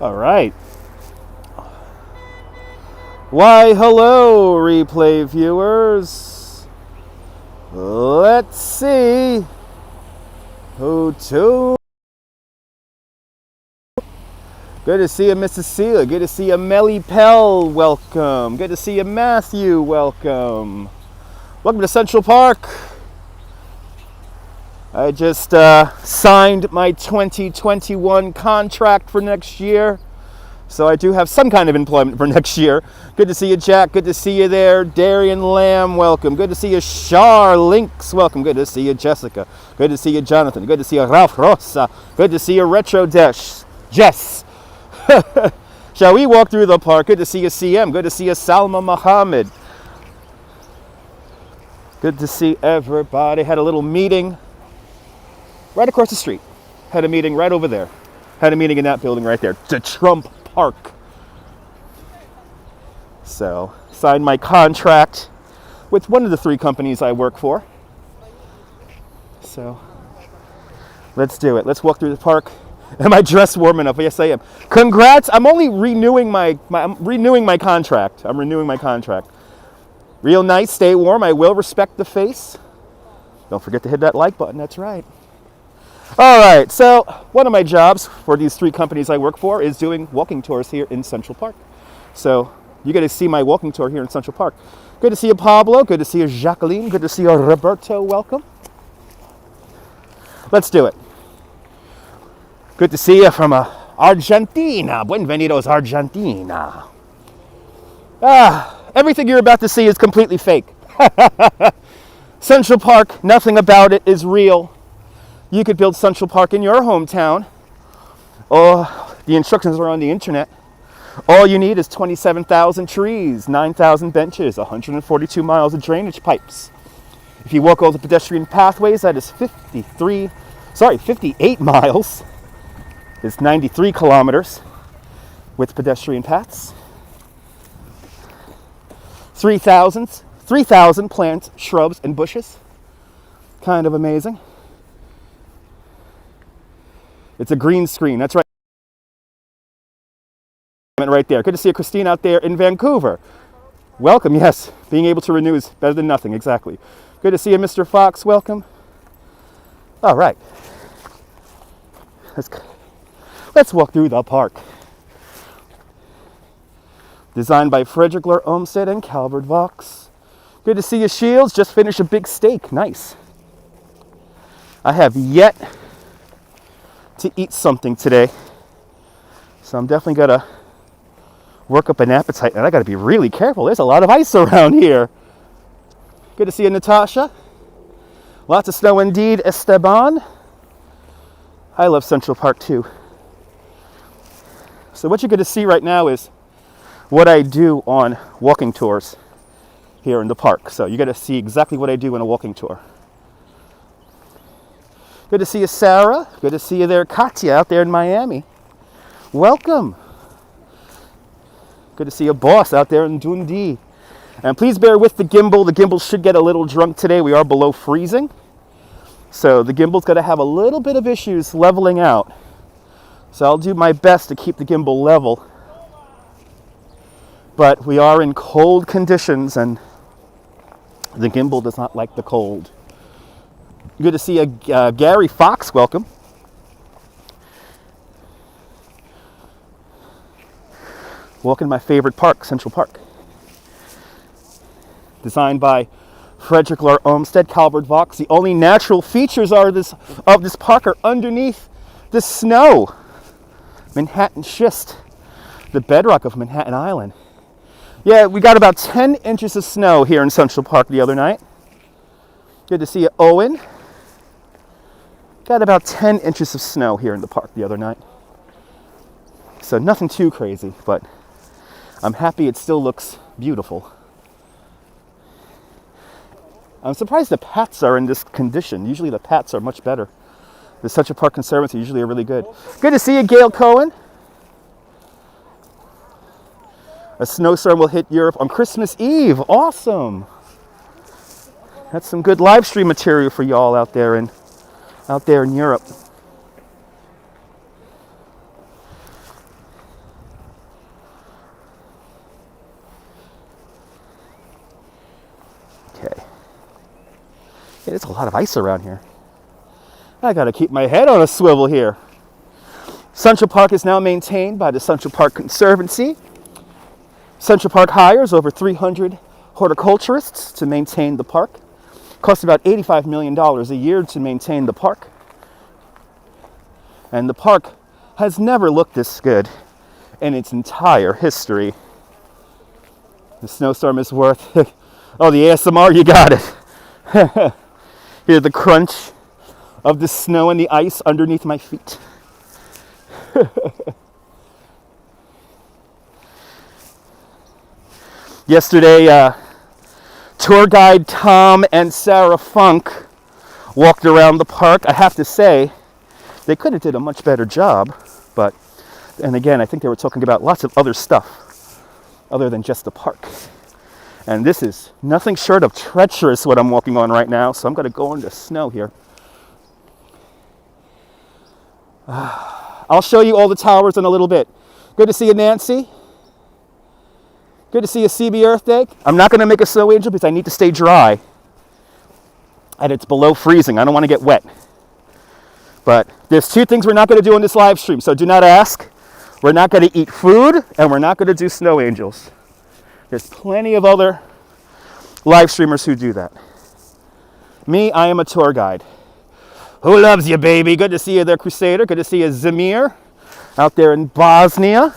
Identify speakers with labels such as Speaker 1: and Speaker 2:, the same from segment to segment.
Speaker 1: All right. Why, hello, replay viewers. Let's see who to. Good to see you, Miss Cecilia. Good to see you, Melly Pell. Welcome. Good to see you, Matthew. Welcome. Welcome to Central Park. I just signed my 2021 contract for next year. So I do have some kind of employment for next year. Good to see you, Jack. Good to see you there. Darian Lamb, welcome. Good to see you, Shar Lynx. Welcome. Good to see you, Jessica. Good to see you, Jonathan. Good to see you, Ralph Rosa. Good to see you, Retro Dash. Jess. Shall we walk through the park? Good to see you, CM. Good to see you, Salma Muhammad. Good to see everybody. Had a little meeting right across the street. Had a meeting right over there. Had a meeting in that building right there. The Trump Park. So, signed my contract with one of the 3 companies I work for. So, let's do it. Let's walk through the park. Am I dressed warm enough? Yes, I am. Congrats. I'm only renewing my contract. I'm renewing my contract. Real nice. Stay warm. I will respect the face. Don't forget to hit that like button. That's right. All right, so one of my jobs for these 3 companies I work for is doing walking tours here in Central Park. So you get to see my walking tour here in Central Park. Good to see you, Pablo. Good to see you, Jacqueline. Good to see you, Roberto. Welcome. Let's do it. Good to see you from Argentina. Bienvenidos, Argentina. Everything you're about to see is completely fake. Central Park, nothing about it is real. You could build Central Park in your hometown. Oh, the instructions are on the internet. All you need is 27,000 trees, 9,000 benches, 142 miles of drainage pipes. If you walk all the pedestrian pathways, that is 58 miles. It's 93 kilometers with pedestrian paths. 3,000 plants, shrubs, and bushes. Kind of amazing. It's a green screen, that's right. Right there. Good to see you, Christine, out there in Vancouver. Welcome, yes. Being able to renew is better than nothing, exactly. Good to see you, Mr. Fox. Welcome. All right. Let's walk through the park. Designed by Frederick Lahr Olmsted and Calvert Vaux. Good to see you, Shields. Just finished a big steak. Nice. I have yet to eat something today, so I'm definitely gonna work up an appetite, and I gotta be really careful. There's a lot of ice around here. Good to see you, Natasha. Lots of snow indeed, Esteban. I love Central Park too. So what you're gonna see right now is what I do on walking tours here in the park. So you're gonna see exactly what I do in a walking tour. Good to see you, Sarah. Good to see you there, Katya, out there in Miami. Welcome. Good to see you, Boss, out there in Dundee. And please bear with the gimbal. The gimbal should get a little drunk today. We are below freezing. So the gimbal's going to have a little bit of issues leveling out. So I'll do my best to keep the gimbal level. But we are in cold conditions, and the gimbal does not like the cold. Good to see you, Gary Fox. Welcome. Walking my favorite park, Central Park. Designed by Frederick Lahr Olmsted, Calvert Vaux. The only natural features of this park are underneath the snow. Manhattan schist, the bedrock of Manhattan Island. Yeah, we got about 10 inches of snow here in Central Park the other night. Good to see you, Owen. Got about 10 inches of snow here in the park the other night. So nothing too crazy, but I'm happy it still looks beautiful. I'm surprised the paths are in this condition. Usually the paths are much better. The Central Park Conservancy usually are really good. Good to see you, Gail Cohen. A snowstorm will hit Europe on Christmas Eve. Awesome. That's some good live stream material for y'all out there in Europe. Okay, there's a lot of ice around here. I gotta keep my head on a swivel here. Central Park is now maintained by the Central Park Conservancy. Central Park hires over 300 horticulturists to maintain the park. It costs about $85 million a year to maintain the park. And the park has never looked this good in its entire history. The snowstorm is worth, oh, the ASMR, you got it. Hear the crunch of the snow and the ice underneath my feet. Yesterday, tour guide Tom and Sarah Funk walked around the park. I have to say, they could have did a much better job, but, and again, I think they were talking about lots of other stuff other than just the park. And this is nothing short of treacherous what I'm walking on right now, so I'm going to go into snow here. I'll show you all the towers in a little bit. Good to see you, Nancy. Good to see you, CB Earth Day. I'm not going to make a snow angel because I need to stay dry. And it's below freezing. I don't want to get wet. But there's two things we're not going to do on this live stream, so do not ask. We're not going to eat food, and we're not going to do snow angels. There's plenty of other live streamers who do that. Me, I am a tour guide. Who loves you, baby? Good to see you there, Crusader. Good to see you, Zamir, out there in Bosnia.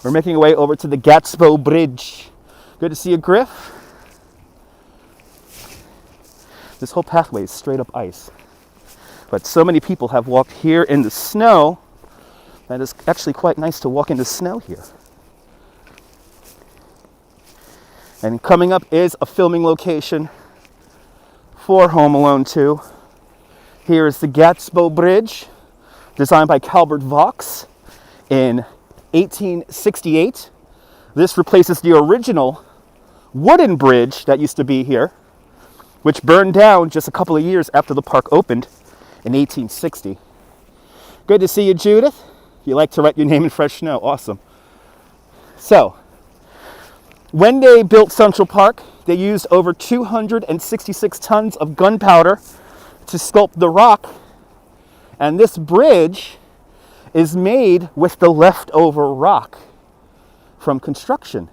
Speaker 1: We're making our way over to the Gatsbo Bridge. Good to see you, Griff. This whole pathway is straight up ice. But so many people have walked here in the snow that it's actually quite nice to walk in the snow here. And coming up is a filming location for Home Alone 2. Here is the Gatsbo Bridge, designed by Calvert Vaux in 1868. This replaces the original wooden bridge that used to be here, which burned down just a couple of years after the park opened in 1860. Good to see you, Judith. You like to write your name in fresh snow. Awesome. So, when they built Central Park, they used over 266 tons of gunpowder to sculpt the rock. And this bridge is made with the leftover rock from construction.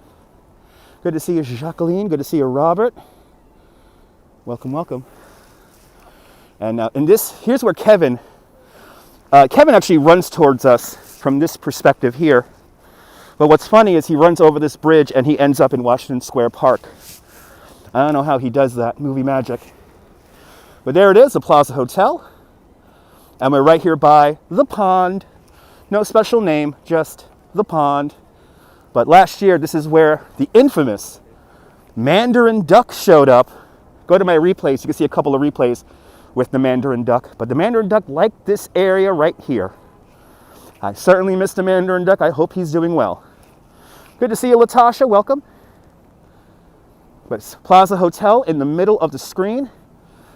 Speaker 1: Good to see you, Jacqueline. Good to see you, Robert. Welcome, welcome. And now, here's where Kevin actually runs towards us from this perspective here. But what's funny is he runs over this bridge and he ends up in Washington Square Park. I don't know how he does that, movie magic. But there it is, the Plaza Hotel. And we're right here by the pond. No special name, just the pond. But last year, this is where the infamous Mandarin Duck showed up. Go to my replays, you can see a couple of replays with the Mandarin Duck. But the Mandarin Duck liked this area right here. I certainly missed the Mandarin Duck. I hope he's doing well. Good to see you, Latasha. Welcome. But it's Plaza Hotel in the middle of the screen.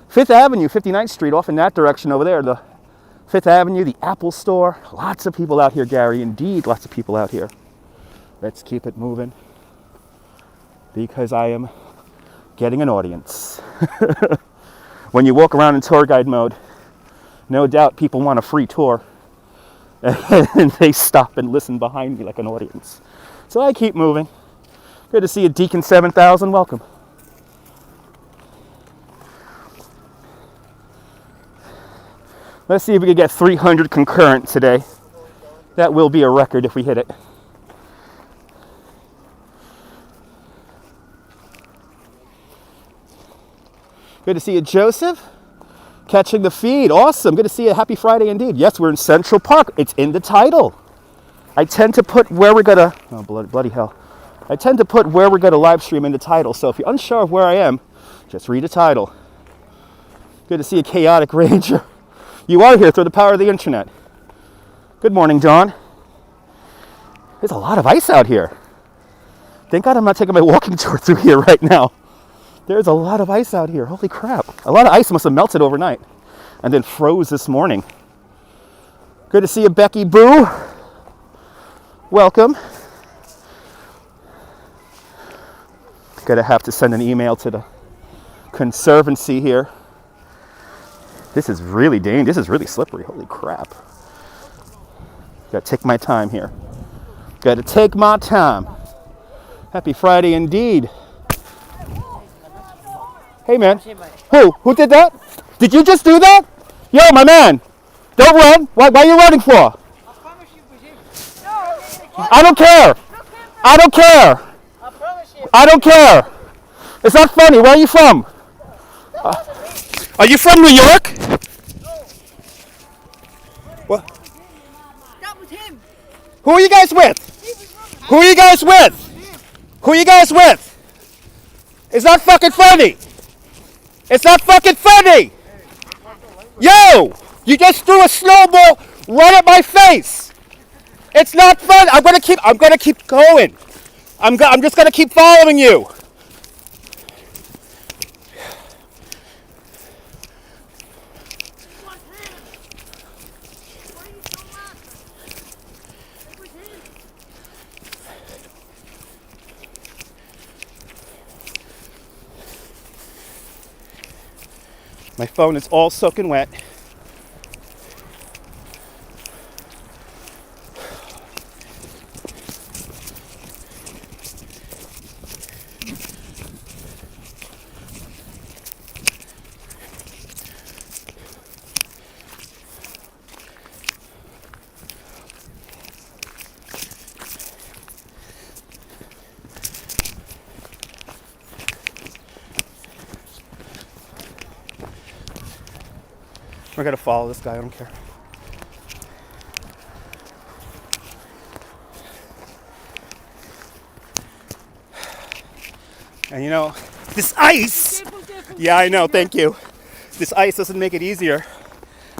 Speaker 1: 5th Avenue, 59th Street, off in that direction over there. The 5th Avenue, the Apple Store. Lots of people out here, Gary. Indeed, lots of people out here. Let's keep it moving because I am getting an audience. When you walk around in tour guide mode, no doubt people want a free tour. And they stop and listen behind me like an audience. So I keep moving. Good to see you, Deacon 7000. Welcome. Let's see if we can get 300 concurrent today. That will be a record if we hit it. Good to see you, Joseph. Catching the feed. Awesome. Good to see you. Happy Friday indeed. Yes, we're in Central Park. It's in the title. I tend to put where we're going to... Oh, bloody hell. I tend to put where we're going to live stream in the title. So if you're unsure of where I am, just read the title. Good to see you, Chaotic Ranger. You are here through the power of the internet. Good morning, Dawn. There's a lot of ice out here. Thank God I'm not taking my walking tour through here right now. There's a lot of ice out here. Holy crap. A lot of ice must have melted overnight and then froze this morning. Good to see you, Becky Boo. Welcome. Gonna have to send an email to the conservancy here. This is really dangerous. This is really slippery. Holy crap. Gotta take my time here. Gotta take my time. Happy Friday indeed. Hey man. Who did that? Did you just do that? Yo, my man. Don't run. What are you running for? I don't care. I don't care. I don't care. It's not funny. Where are you from? Are you from New York? What?
Speaker 2: That was him.
Speaker 1: Who are you guys with? Who are you guys with? Who are you guys with? It's not fucking funny. It's not fucking funny. Yo, you just threw a snowball right at my face. It's not fun. I'm gonna keep going. I'm just gonna keep following you. My phone is all soaking wet. We're gonna follow this guy, I don't care. And you know, this ice, yeah, I know, thank you. This ice doesn't make it easier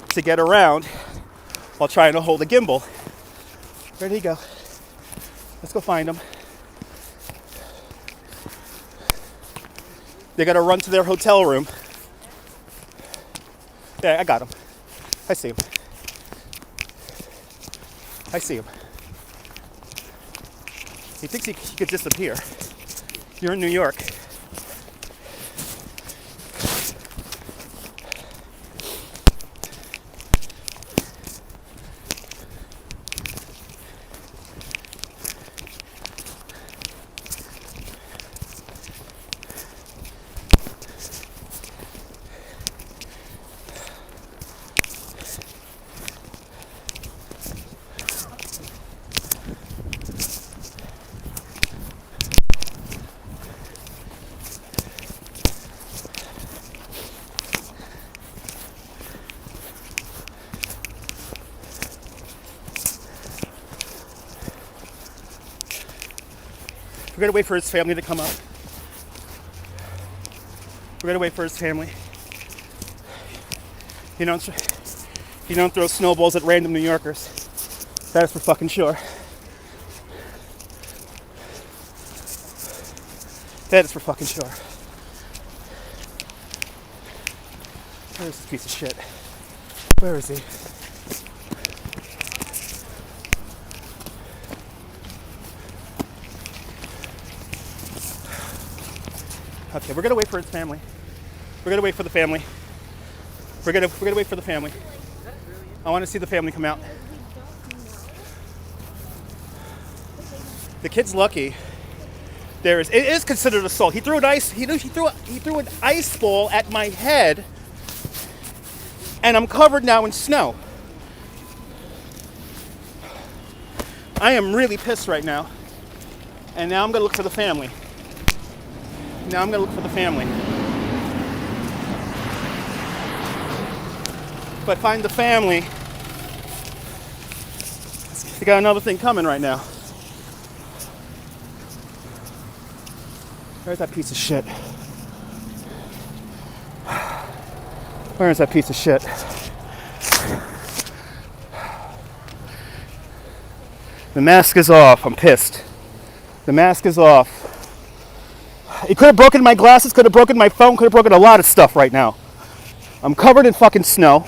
Speaker 1: to get around while trying to hold a gimbal. Where'd he go? Let's go find him. They gotta run to their hotel room. Yeah, I got him. I see him. I see him. He thinks he could disappear. You're in New York. We're gonna wait for his family to come up. We're gonna wait for his family. You don't throw snowballs at random New Yorkers. That is for fucking sure. That is for fucking sure. Where is this piece of shit? Where is he? Okay, we're gonna wait for his family. We're gonna wait for the family. We're gonna wait for the family. I want to see the family come out. The kid's lucky. It is considered assault. He threw an ice. He threw an ice ball at my head, and I'm covered now in snow. I am really pissed right now, and now I'm gonna look for the family. Now I'm gonna look for the family. If I find the family, they got another thing coming right now. Where's that piece of shit? Where is that piece of shit? The mask is off. I'm pissed. The mask is off. It could have broken my glasses, could have broken my phone, could have broken a lot of stuff right now. I'm covered in fucking snow.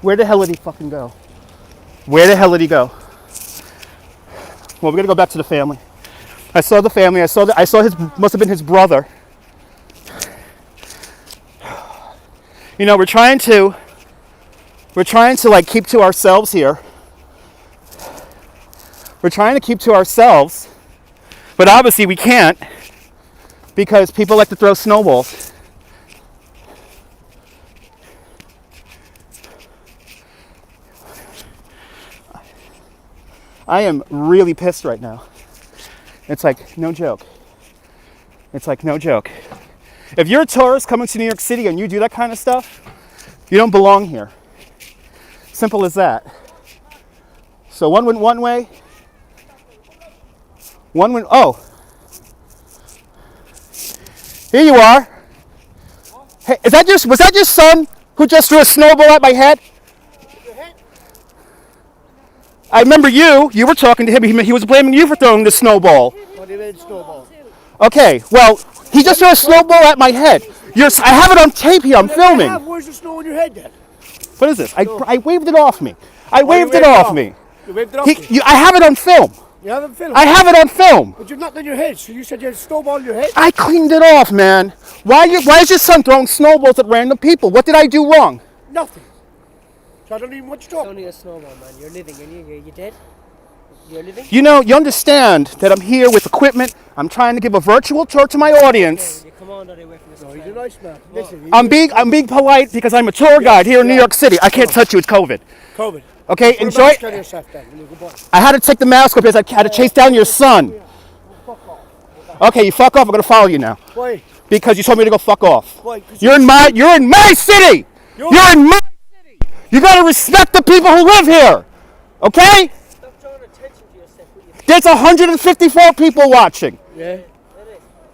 Speaker 1: Where the hell did he fucking go? Where the hell did he go? Well, we're gonna go back to the family. I saw the family. I saw his, must have been his brother. You know, we're trying to like keep to ourselves here. We're trying to keep to ourselves, but obviously we can't because people like to throw snowballs. I am really pissed right now. It's like, no joke. It's like, no joke. If you're a tourist coming to New York City and you do that kind of stuff, you don't belong here. Simple as that. So one went one way. One went, oh. Here you are. Hey, was that your son who just threw a snowball at my head? I remember you were talking to him, he was blaming you for throwing the snowball.
Speaker 3: What do you mean snowball?
Speaker 1: Okay, well, he just threw a snowball at my head. I have it on tape here, I'm filming.
Speaker 3: Where's the snow on your head then?
Speaker 1: What is this? I waved it off me. I waved it off me.
Speaker 3: You waved it off me?
Speaker 1: I have it on film.
Speaker 3: You have it on film?
Speaker 1: I have it on film.
Speaker 3: But you've nothing on your head, so you said you had a snowball on your head?
Speaker 1: I cleaned it off, man. Why is your son throwing snowballs at random people? What did I do wrong?
Speaker 3: Nothing. So I don't even want you to talk.
Speaker 4: It's only a snowball, man. You're living, and you're dead. You're living.
Speaker 1: You know, you understand that I'm here with equipment. I'm trying to give a virtual tour to my audience.
Speaker 4: You come on, away from this.
Speaker 3: No, he's a nice man. Listen,
Speaker 1: I'm being polite because I'm a tour guide here in New York City. I can't touch you. It's COVID.
Speaker 3: COVID.
Speaker 1: Okay,
Speaker 3: Put a
Speaker 1: enjoy.
Speaker 3: mask on yourself then, when you go by.
Speaker 1: I had to take the mask off because I had to chase down your son. Okay, you fuck off. I'm gonna follow you now
Speaker 3: Why?
Speaker 1: because you told me to go fuck off.
Speaker 3: Why? 'Cause
Speaker 1: You're in my city. You're in my city. You gotta respect the people who live here. Okay?
Speaker 4: Stop drawing attention to yourself. With your
Speaker 1: There's 154 people watching.
Speaker 3: Yeah.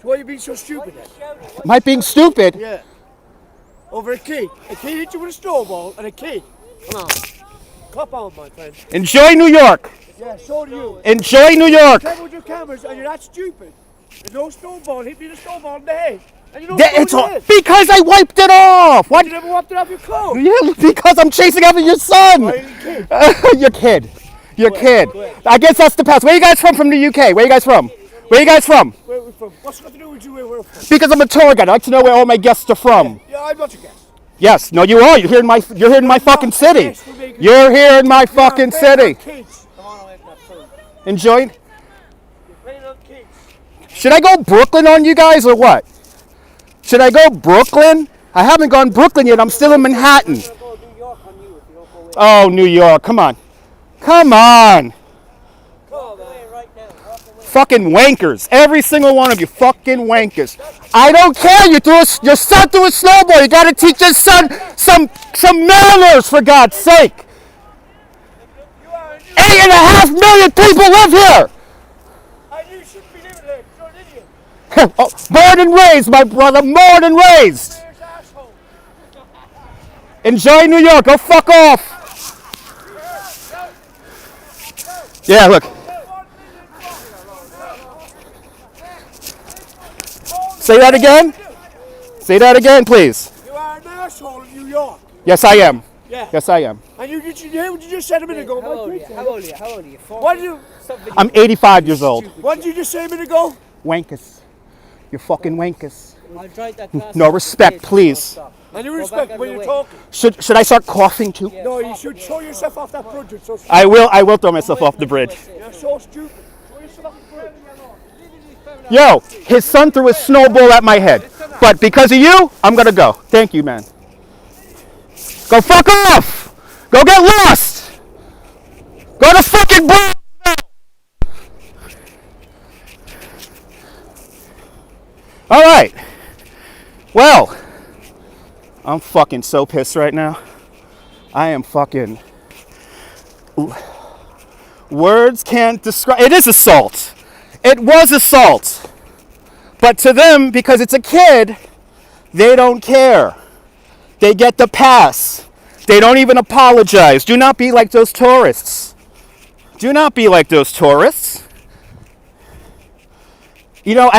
Speaker 3: So why are you being so stupid then?
Speaker 1: Am I being stupid?
Speaker 3: Yeah. Over a kid. A kid hit you with a snowball and a kid. Come on. Cop on, my friend.
Speaker 1: Enjoy New York.
Speaker 3: Yeah, so do you.
Speaker 1: Enjoy New York.
Speaker 3: Careful with your cameras and you're not stupid. There's no snowball. Hit me with a snowball in the head. And you don't
Speaker 1: It's because I wiped it off. What?
Speaker 3: You never wiped it off your clothes.
Speaker 1: Yeah, because I'm chasing after your son.
Speaker 3: Why are you a kid?
Speaker 1: Your kid. Your kid. I guess that's the past. Where are you guys from the UK? Where are you guys from? Where are you guys from?
Speaker 3: Where are we from? What's got to do with you where we're from?
Speaker 1: Because I'm a tour guide. I like to know where all my guests are from.
Speaker 3: Yeah, I'm not your guest.
Speaker 1: Yes. No, you are. You're here in my fucking city. You're here in my fucking city.
Speaker 3: Kids. Come on away from that food.
Speaker 1: Enjoying.
Speaker 3: You're playing on kids.
Speaker 1: Should I go Brooklyn on you guys or what? Should I go Brooklyn? I haven't gone Brooklyn yet. I'm still in Manhattan.
Speaker 4: Go New York on you if you don't go away.
Speaker 1: Oh, New York. Come on. Come on.
Speaker 4: Walk away right now. Walk away.
Speaker 1: Fucking wankers. Every single one of you fucking wankers. I don't care. Your son threw a snowball. You got to teach your son some manners, for God's sake. 8.5 million people live here.
Speaker 3: And you shouldn't be living there. You're an idiot.
Speaker 1: Oh, born and raised, my brother. Born and raised.
Speaker 3: There's asshole.
Speaker 1: Enjoy New York. Go fuck off. Yeah, look. Say that again. Say that again, please.
Speaker 3: You are an asshole in New York.
Speaker 1: Yes, I am.
Speaker 3: Yeah.
Speaker 1: Yes, I am.
Speaker 3: And you hear what you just said a minute ago?
Speaker 4: How old are you? How old are you? How old are you? 40?
Speaker 3: What did you?
Speaker 4: Stop video.
Speaker 1: I'm 85 years old.
Speaker 3: What did you just say a minute ago?
Speaker 1: Wankers. You're fucking wankers.
Speaker 4: I'll drive that glass
Speaker 1: No
Speaker 4: off your
Speaker 1: respect,
Speaker 4: face.
Speaker 1: please.
Speaker 4: Stop.
Speaker 3: And you
Speaker 4: Go
Speaker 3: respect
Speaker 4: back
Speaker 3: when
Speaker 4: on
Speaker 3: you're
Speaker 4: your way.
Speaker 3: talking.
Speaker 1: Should I start coughing too?
Speaker 4: Yeah,
Speaker 3: No, you
Speaker 4: stop.
Speaker 3: should throw yourself off that bridge. It's so stupid.
Speaker 1: I will throw myself off the bridge.
Speaker 3: You're so stupid. Throw yourself off the bridge.
Speaker 1: Yo, his son threw a snowball at my head. But because of you, I'm gonna go. Thank you, man. Go fuck off! Go get lost! Go to fucking Brownsville! Alright. Well, I'm fucking so pissed right now. I am fucking... Words can't describe... It is assault. It was assault. But to them, because it's a kid, they don't care. They get the pass. They don't even apologize. Do not be like those tourists. Do not be like those tourists. You know,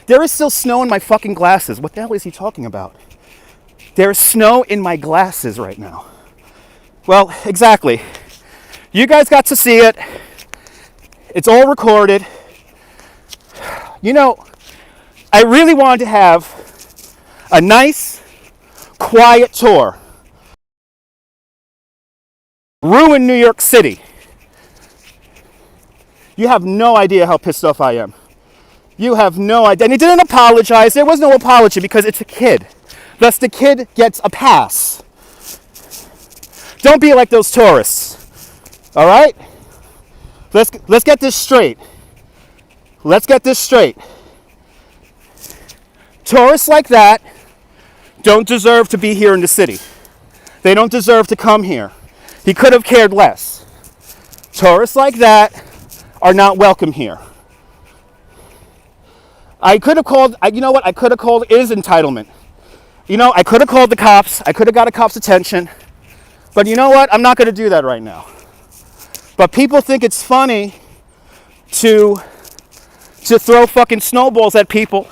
Speaker 1: there is still snow in my fucking glasses. What the hell is he talking about? There is snow in my glasses right now. Well, exactly. You guys got to see it. It's all recorded. You know, I really wanted to have a nice, quiet tour. Ruin New York City. You have no idea how pissed off I am. You have no idea. And he didn't apologize. There was no apology because it's a kid. Thus, the kid gets a pass. Don't be like those tourists. All right? Let's get this straight. Let's get this straight. Tourists like that don't deserve to be here in the city. They don't deserve to come here. He could have cared less. Tourists like that are not welcome here. I could have called, you know what? I could have called, it is entitlement. You know, I could have called the cops. I could have got a cop's attention. But you know what? I'm not going to do that right now. But people think it's funny to throw fucking snowballs at people.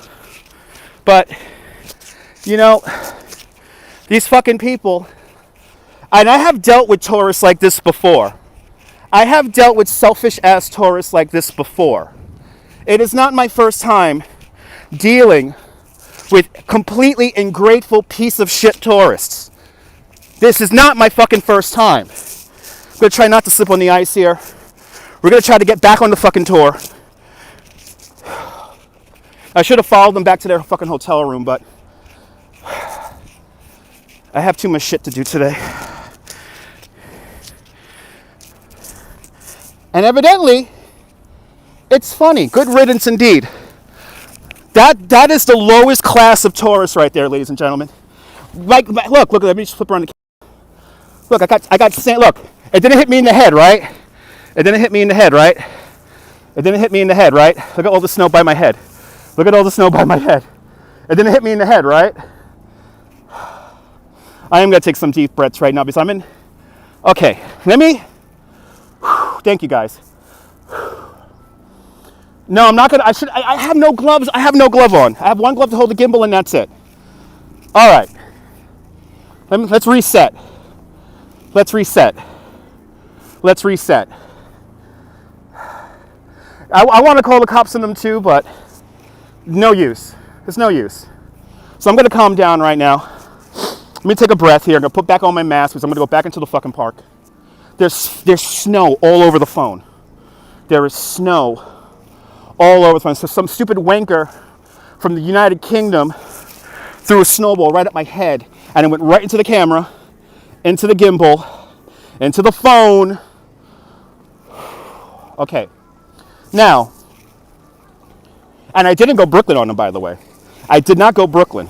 Speaker 1: But, you know, these fucking people, and I have dealt with tourists like this before. I have dealt with selfish ass tourists like this before. It is not my first time dealing with completely ungrateful piece of shit tourists. This is not my fucking first time. I'm gonna try not to slip on the ice here. We're gonna try to get back on the fucking tour. I should have followed them back to their fucking hotel room, but I have too much shit to do today. And evidently, it's funny. Good riddance indeed. That is the lowest class of tourists right there, ladies and gentlemen. Like, look, let me just flip around the camera. Look, I got sand. Look, it didn't hit me in the head, right? It didn't hit me in the head, right? It didn't hit me in the head, right? Look at all the snow by my head. Look at all the snow by my head. It didn't hit me in the head, right? I am gonna take some deep breaths right now because I'm in. Okay, let me. Thank you guys. No, I'm not gonna. I have no gloves. I have no glove on. I have one glove to hold the gimbal, and that's it. All right. Let's reset. Let's reset. Let's reset. I want to call the cops on them too, but no use. There's no use. So I'm gonna calm down right now. Let me take a breath here. I'm gonna put back on my mask because I'm gonna go back into the fucking park. There's snow all over the phone. There is snow all over the phone. So some stupid wanker from the United Kingdom threw a snowball right at my head, and it went right into the camera, into the gimbal, into the phone. Okay. Now, and I didn't go Brooklyn on them, by the way. I did not go Brooklyn.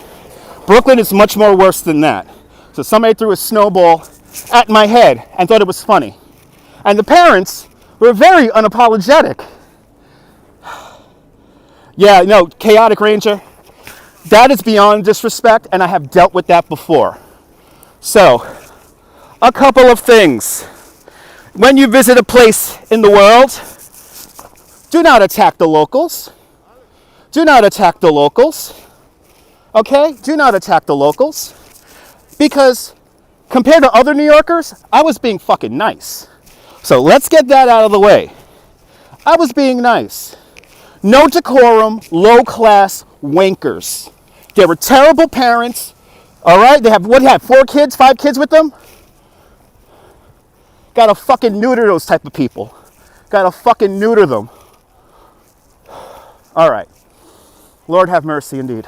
Speaker 1: Brooklyn is much more worse than that. So somebody threw a snowball at my head and thought it was funny. And the parents were very unapologetic. Yeah, no, chaotic ranger. That is beyond disrespect, and I have dealt with that before. So, a couple of things. When you visit a place in the world, do not attack the locals. Do not attack the locals. Okay? Do not attack the locals. Because compared to other New Yorkers, I was being fucking nice. So let's get that out of the way. I was being nice. No decorum, low class wankers. They were terrible parents. All right? They have, 4 kids, 5 kids with them? Gotta fucking neuter those type of people. Gotta fucking neuter them. All right. Lord have mercy indeed.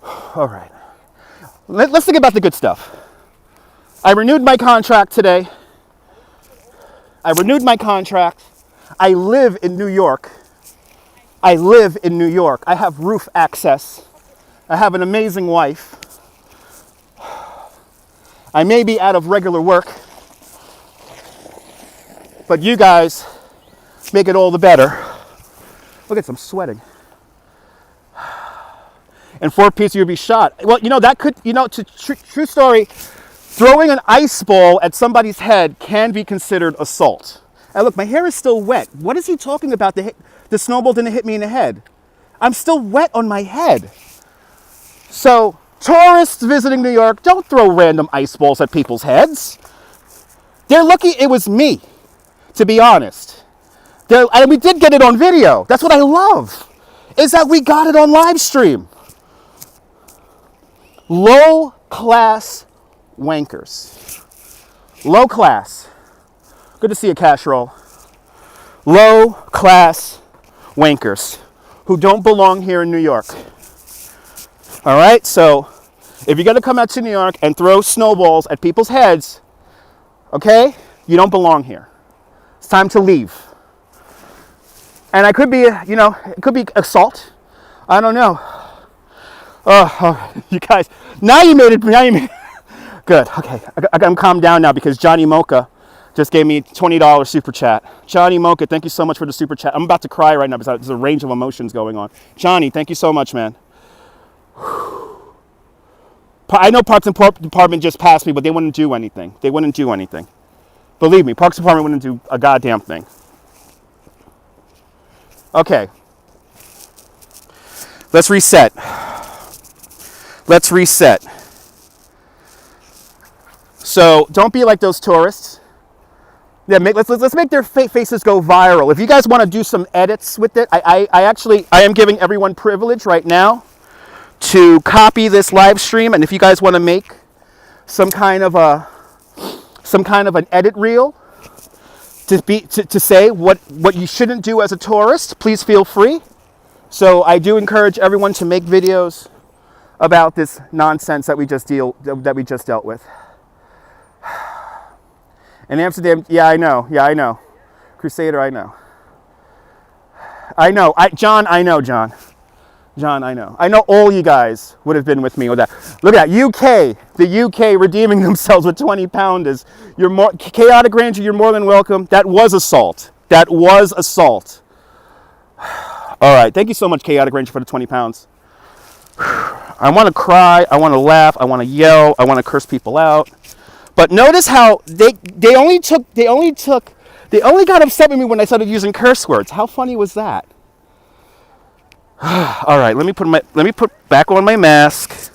Speaker 1: All right. Let's think about the good stuff. I renewed my contract today. I renewed my contract. I live in New York. I live in New York. I have roof access. I have an amazing wife. I may be out of regular work, but you guys make it all the better. Look at some sweating. And FOR PEACEFUL, you'll be shot. Well, you know, that could, you know, true story, throwing an ice ball at somebody's head can be considered assault. And look, my hair is still wet. What is he talking about? The snowball didn't hit me in the head. I'm still wet on my head. So, Tourists visiting New York, don't throw random ice balls at people's heads. They're lucky it was me, to be honest. And we did get it on video. That's what I love, is that we got it on live stream. Low class wankers. Low class. Good to see you, cash roll. Low class wankers who don't belong here in New York. All right, so if you're gonna come out to New York and throw snowballs at people's heads, okay, you don't belong here. It's time to leave. And I could be, it could be assault. I don't know. Oh, you guys, now you made it. Good, okay, I'm calmed down now because Johnny Mocha just gave me $20 super chat. Johnny Mocha, thank you so much for the super chat. I'm about to cry right now because there's a range of emotions going on. Johnny, thank you so much, man. I know Parks and Department just passed me, but they wouldn't do anything. They wouldn't do anything. Believe me, Parks Department wouldn't do a goddamn thing. Okay. Let's reset. Let's reset. So don't be like those tourists. Yeah, let's make their faces go viral. If you guys want to do some edits with it, I am giving everyone privilege right now to copy this live stream, and if you guys want to make some kind of an edit reel to say what you shouldn't do as a tourist, please feel free. So I do encourage everyone to make videos about this nonsense that we just dealt with. In Amsterdam, yeah, I know. Crusader, I know. John, I know. I know all you guys would have been with me with that. Look at that, the UK redeeming themselves with 20 pounders. Chaotic Ranger, you're more than welcome. That was assault. All right, thank you so much, Chaotic Ranger, for the 20 pounds. I want to cry, I want to laugh, I want to yell, I want to curse people out. But notice how they only got upset with me when I started using curse words. How funny was that? All right, let me put back on my mask.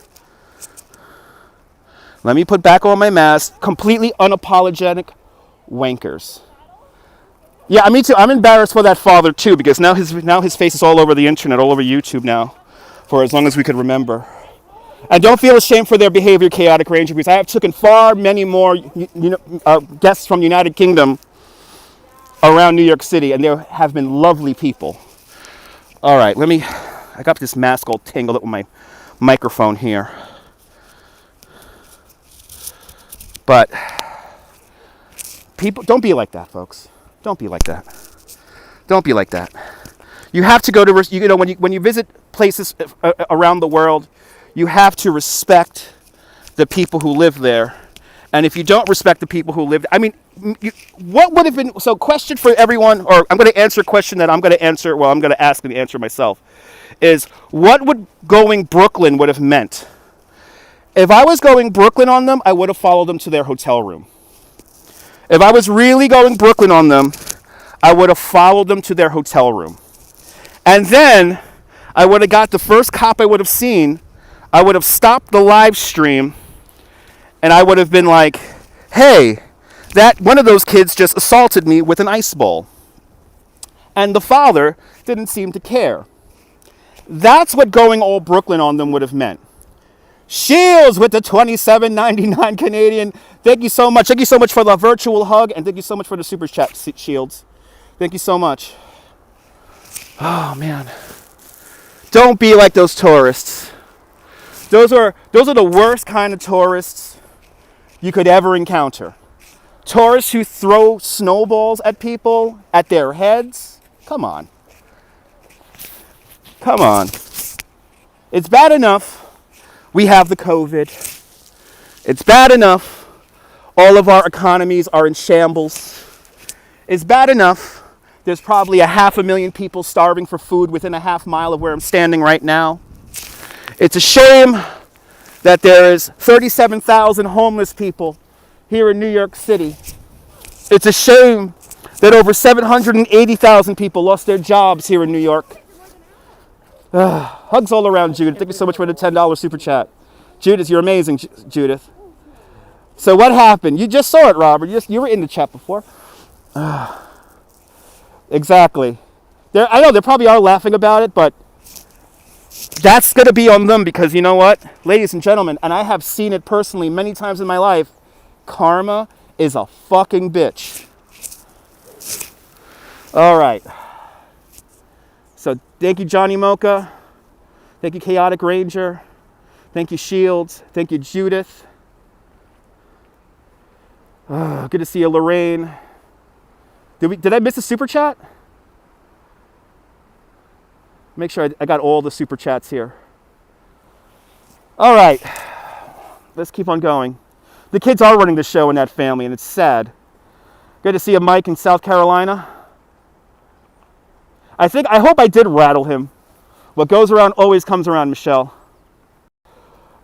Speaker 1: Completely unapologetic wankers. Yeah, me too. I'm embarrassed for that father too, because now his face is all over the internet, all over YouTube now, for as long as we could remember. And don't feel ashamed for their behavior, Chaotic Ranger, because I have taken far many more guests from the United Kingdom around New York City, and there have been lovely people. All right, I got this mask all tangled up with my microphone here. But people, don't be like that, folks. Don't be like that. You have to go to, when you visit places around the world, you have to respect the people who live there. And if you don't respect the people who live, what would have been, so question for everyone, or I'm going to answer a question that I'm going to ask and answer myself, is what would going Brooklyn would have meant? If I was going Brooklyn on them, I would have followed them to their hotel room. If I was really going Brooklyn on them, I would have followed them to their hotel room. And then I would have got the first cop I would have seen, I would have stopped the live stream, and I would have been like, hey, that one of those kids just assaulted me with an ice ball. And the father didn't seem to care. That's what going all Brooklyn on them would have meant. Shields with the $27.99 Canadian. Thank you so much. Thank you so much for the virtual hug, and thank you so much for the super chat, Shields. Thank you so much. Oh, man. Don't be like those tourists. Those are the worst kind of tourists you could ever encounter. Tourists who throw snowballs at people, at their heads. Come on. It's bad enough we have the COVID. It's bad enough all of our economies are in shambles. It's bad enough there's probably 500,000 people starving for food within a half mile of where I'm standing right now. It's a shame that there is 37,000 homeless people here in New York City. It's a shame that over 780,000 people lost their jobs here in New York. Hugs all around, Jude. Thank you so much for the $10 super chat. Judith, you're amazing, Judith. So what happened? You just saw it, Robert. You were in the chat before. Exactly. I know they probably are laughing about it, but that's going to be on them because you know what? Ladies and gentlemen, and I have seen it personally many times in my life, karma is a fucking bitch. All right. So thank you, Johnny Mocha. Thank you, Chaotic Ranger. Thank you, Shields. Thank you, Judith. Good to see you, Lorraine. Did I miss a super chat? Make sure I got all the super chats here. All right. Let's keep on going. The kids are running the show in that family, and it's sad. Good to see you, Mike, in South Carolina. I hope I did rattle him. What goes around always comes around, Michelle.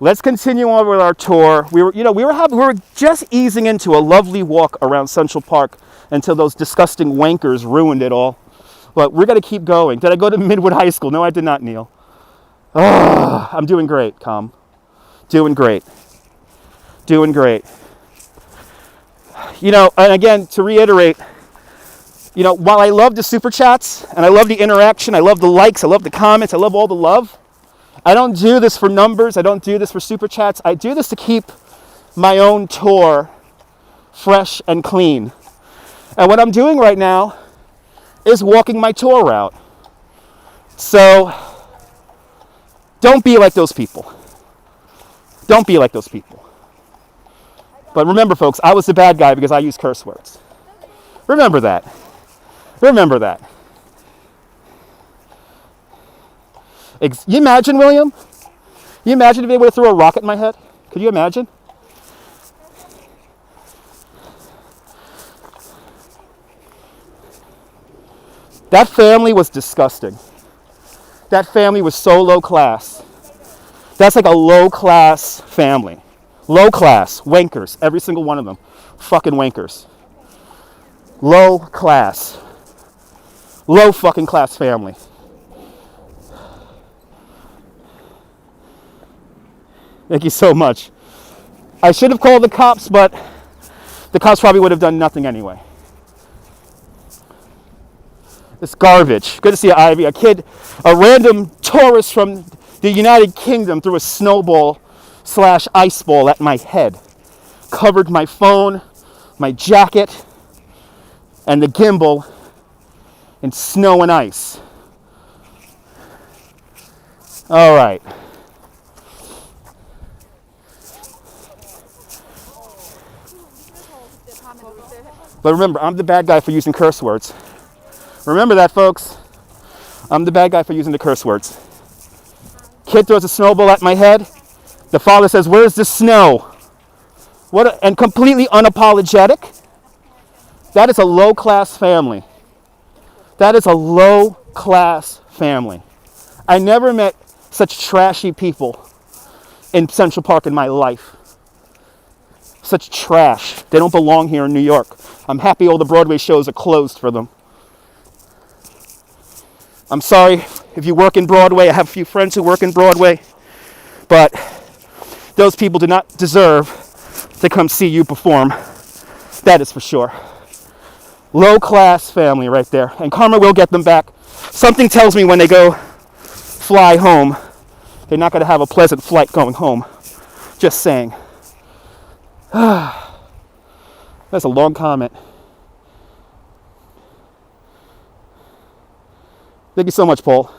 Speaker 1: Let's continue on with our tour. We were just easing into a lovely walk around Central Park until those disgusting wankers ruined it all. But we're going to keep going. Did I go to Midwood High School? No, I did not, Neil. I'm doing great, Com. Doing great. Doing great. And again, to reiterate, while I love the super chats and I love the interaction, I love the likes, I love the comments, I love all the love, I don't do this for numbers. I don't do this for super chats. I do this to keep my own tour fresh and clean. And what I'm doing right now is walking my tour route. So don't be like those people. Don't be like those people. But remember, folks, I was the bad guy because I used curse words. Remember that. Remember that. You imagine, William? You imagine if they would have threw a rock at my head? Could you imagine? That family was disgusting. That family was so low class. That's like a low class family. Low class. Wankers. Every single one of them. Fucking wankers. Low class. Low fucking class family. Thank you so much. I should have called the cops, but the cops probably would have done nothing anyway. It's garbage. Good to see you, Ivy. A random tourist from the United Kingdom threw a snowball / ice ball at my head. Covered my phone, my jacket, and the gimbal in snow and ice. All right. But remember, I'm the bad guy for using curse words. Remember that, folks. I'm the bad guy for using the curse words. Kid throws a snowball at my head. The father says, "Where's the snow?" And completely unapologetic. That is a low-class family. That is a low-class family. I never met such trashy people in Central Park in my life. Such trash. They don't belong here in New York. I'm happy all the Broadway shows are closed for them. I'm sorry if you work in Broadway. I have a few friends who work in Broadway. But those people do not deserve to come see you perform. That is for sure. Low class family right there. And karma will get them back. Something tells me when they go fly home, they're not going to have a pleasant flight going home. Just saying. That's a long comment. Thank you so much, Paul.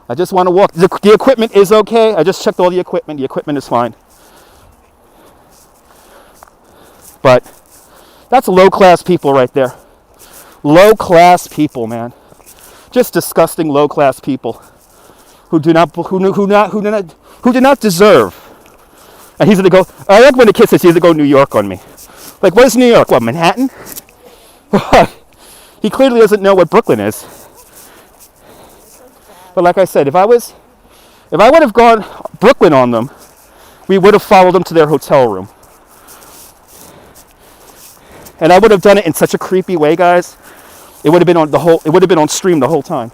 Speaker 1: I just want to walk. The equipment is okay. I just checked all the equipment. The equipment is fine. But that's low-class people right there. Low-class people, man. Just disgusting low-class people who do not deserve. And he's gonna go. I like when the kid says he's gonna go New York on me. Like, what is New York? What, Manhattan? What? He clearly doesn't know what Brooklyn is. But like I said, if I would have gone Brooklyn on them, we would have followed them to their hotel room. And I would have done it in such a creepy way, guys. It would have been on stream the whole time.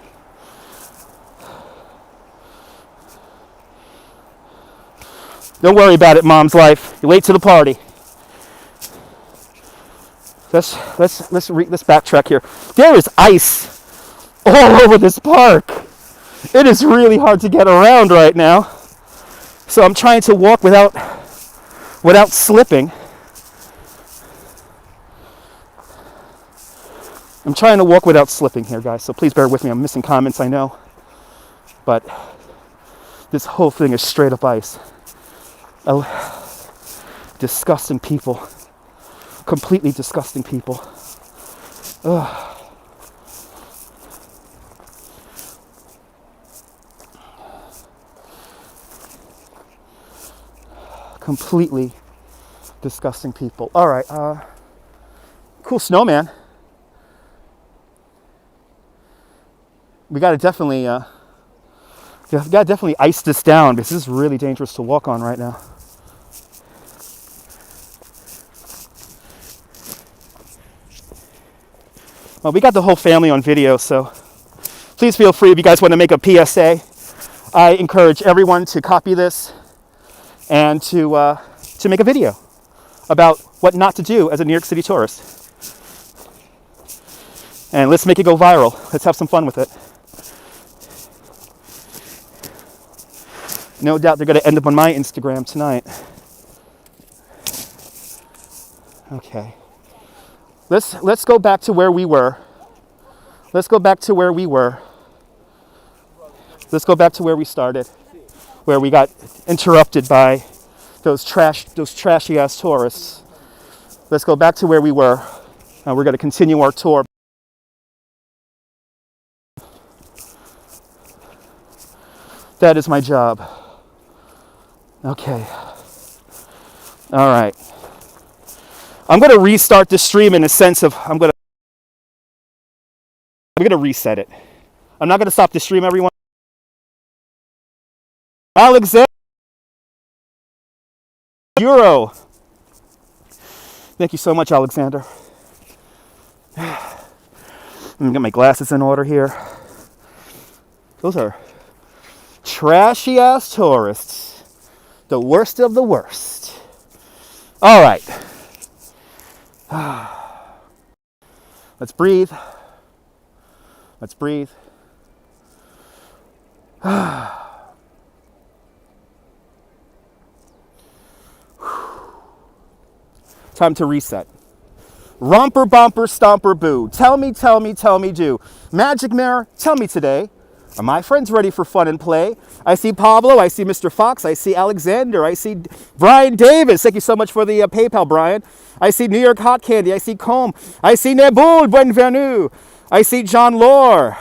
Speaker 1: Don't worry about it, Mom's life. You're late to the party. Let's backtrack here. There is ice all over this park. It is really hard to get around right now. So I'm trying to walk without slipping. I'm trying to walk without slipping here, guys. So please bear with me. I'm missing comments, I know. But this whole thing is straight up ice. Disgusting people. Completely disgusting people. Ugh. Completely disgusting people. All right. Cool snowman. We gotta definitely ice this down because this is really dangerous to walk on right now. Well, we got the whole family on video, so please feel free if you guys want to make a PSA. I encourage everyone to copy this and to make a video about what not to do as a New York City tourist. And let's make it go viral. Let's have some fun with it. No doubt they're going to end up on my Instagram tonight. Okay. Let's go back to where we were. Let's go back to where we were. Let's go back to where we started, where we got interrupted by those trashy ass tourists. Let's go back to where we were. We're going to continue our tour. That is my job. Okay. All right. I'm going to restart the stream in a sense of I'm going to reset it. I'm not going to stop the stream, everyone. Alexander Euro. Thank you so much, Alexander. Let me get my glasses in order here. Those are trashy ass tourists. The worst of the worst. All right. Let's breathe. Let's breathe. Time to reset. Romper, bumper, stomper, boo. Tell me, do. Magic mirror, tell me today. Are my friends ready for fun and play? I see Pablo, I see Mr. Fox, I see Alexander, I see Brian Davis. Thank you so much for the PayPal, Brian. I see New York Hot Candy, I see Combe, I see Nebul, Bienvenue. I see John Lore.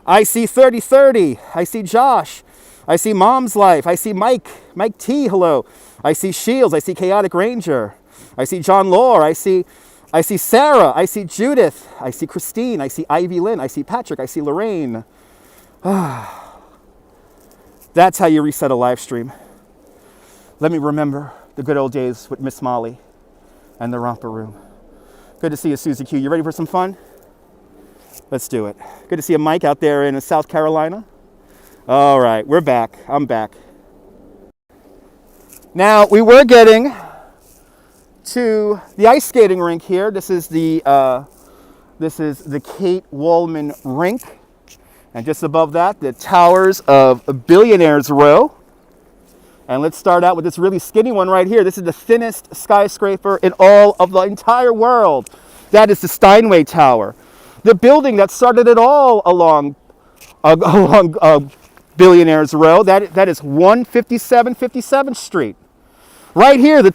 Speaker 1: I see 3030, I see Josh. I see Mom's Life, I see Mike T, hello. I see Shields, I see Chaotic Ranger. I see John Lore, I see Sarah, I see Judith, I see Christine, I see Ivy Lynn, I see Patrick, I see Lorraine. That's how you reset a live stream. Let me remember the good old days with Miss Molly and the Romper Room. Good to see you, Susie Q. You ready for some fun? Let's do it. Good to see you, Mike, out there in South Carolina. All right, we're back. I'm back. Now, we were getting to the ice skating rink here. This is the Kate Wallman rink. And just above that, the towers of Billionaires Row. And let's start out with this really skinny one right here. This is the thinnest skyscraper in all of the entire world. That is the Steinway Tower. The building that started it all along Billionaires Row, that is 157 57th Street. Right here, the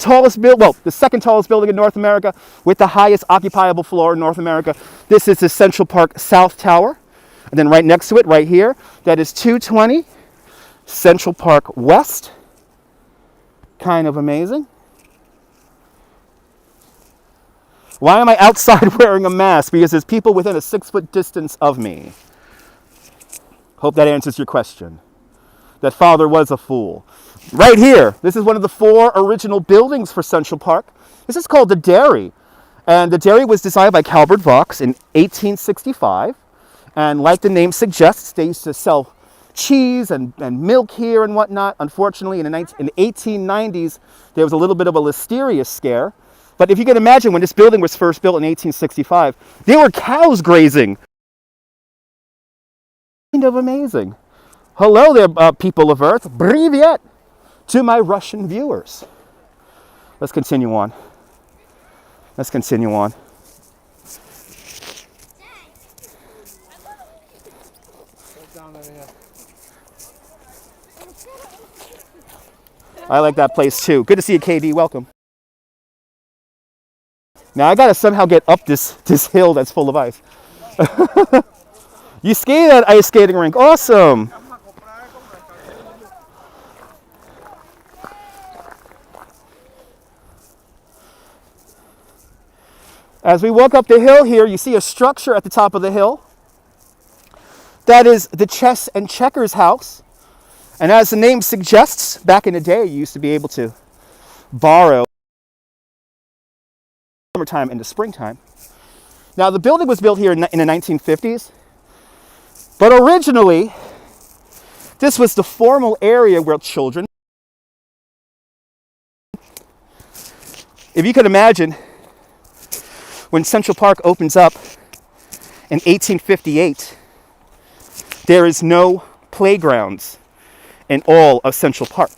Speaker 1: second tallest building in North America with the highest occupiable floor in North America. This is the Central Park South Tower. And then right next to it, right here, that is 220 Central Park West. Kind of amazing. Why am I outside wearing a mask? Because there's people within a 6-foot distance of me. Hope that answers your question. That father was a fool. Right here, this is one of the 4 original buildings for Central Park. This is called the Dairy. And the Dairy was designed by Calvert Vaux in 1865. And like the name suggests, they used to sell cheese and milk here and whatnot. Unfortunately, in the 1890s, there was a little bit of a listeria scare. But if you can imagine, when this building was first built in 1865, there were cows grazing. Kind of amazing. Hello there, people of Earth. Privyet to my Russian viewers. Let's continue on. Let's continue on. I like that place too. Good to see you, KD. Welcome. Now I gotta somehow get up this hill that's full of ice. You skated at ice skating rink. Awesome. As we walk up the hill here, you see a structure at the top of the hill. That is the Chess and Checkers house. And as the name suggests, back in the day, you used to be able to borrow summertime into springtime. Now, the building was built here in the 1950s, but originally, this was the formal area where children, if you could imagine, when Central Park opens up in 1858, there is no playgrounds in all of Central Park.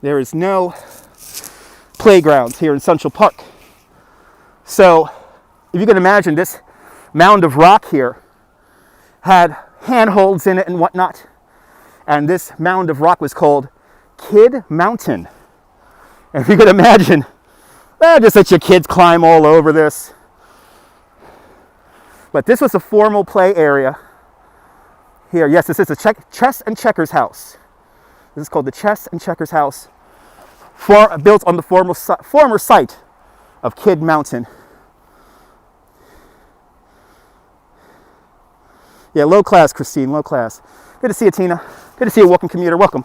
Speaker 1: There is no playgrounds here in Central Park. So, if you can imagine, this mound of rock here had handholds in it and whatnot. And this mound of rock was called Kid Mountain. And if you could imagine, just let your kids climb all over this. But this was a formal play area here. Yes, this is the Chess and Checkers house. This is called the Chess and Checkers house, built on the former site of Kid Mountain. Yeah, low class, Christine, low class. Good to see you, Tina. Good to see you, welcome commuter, welcome.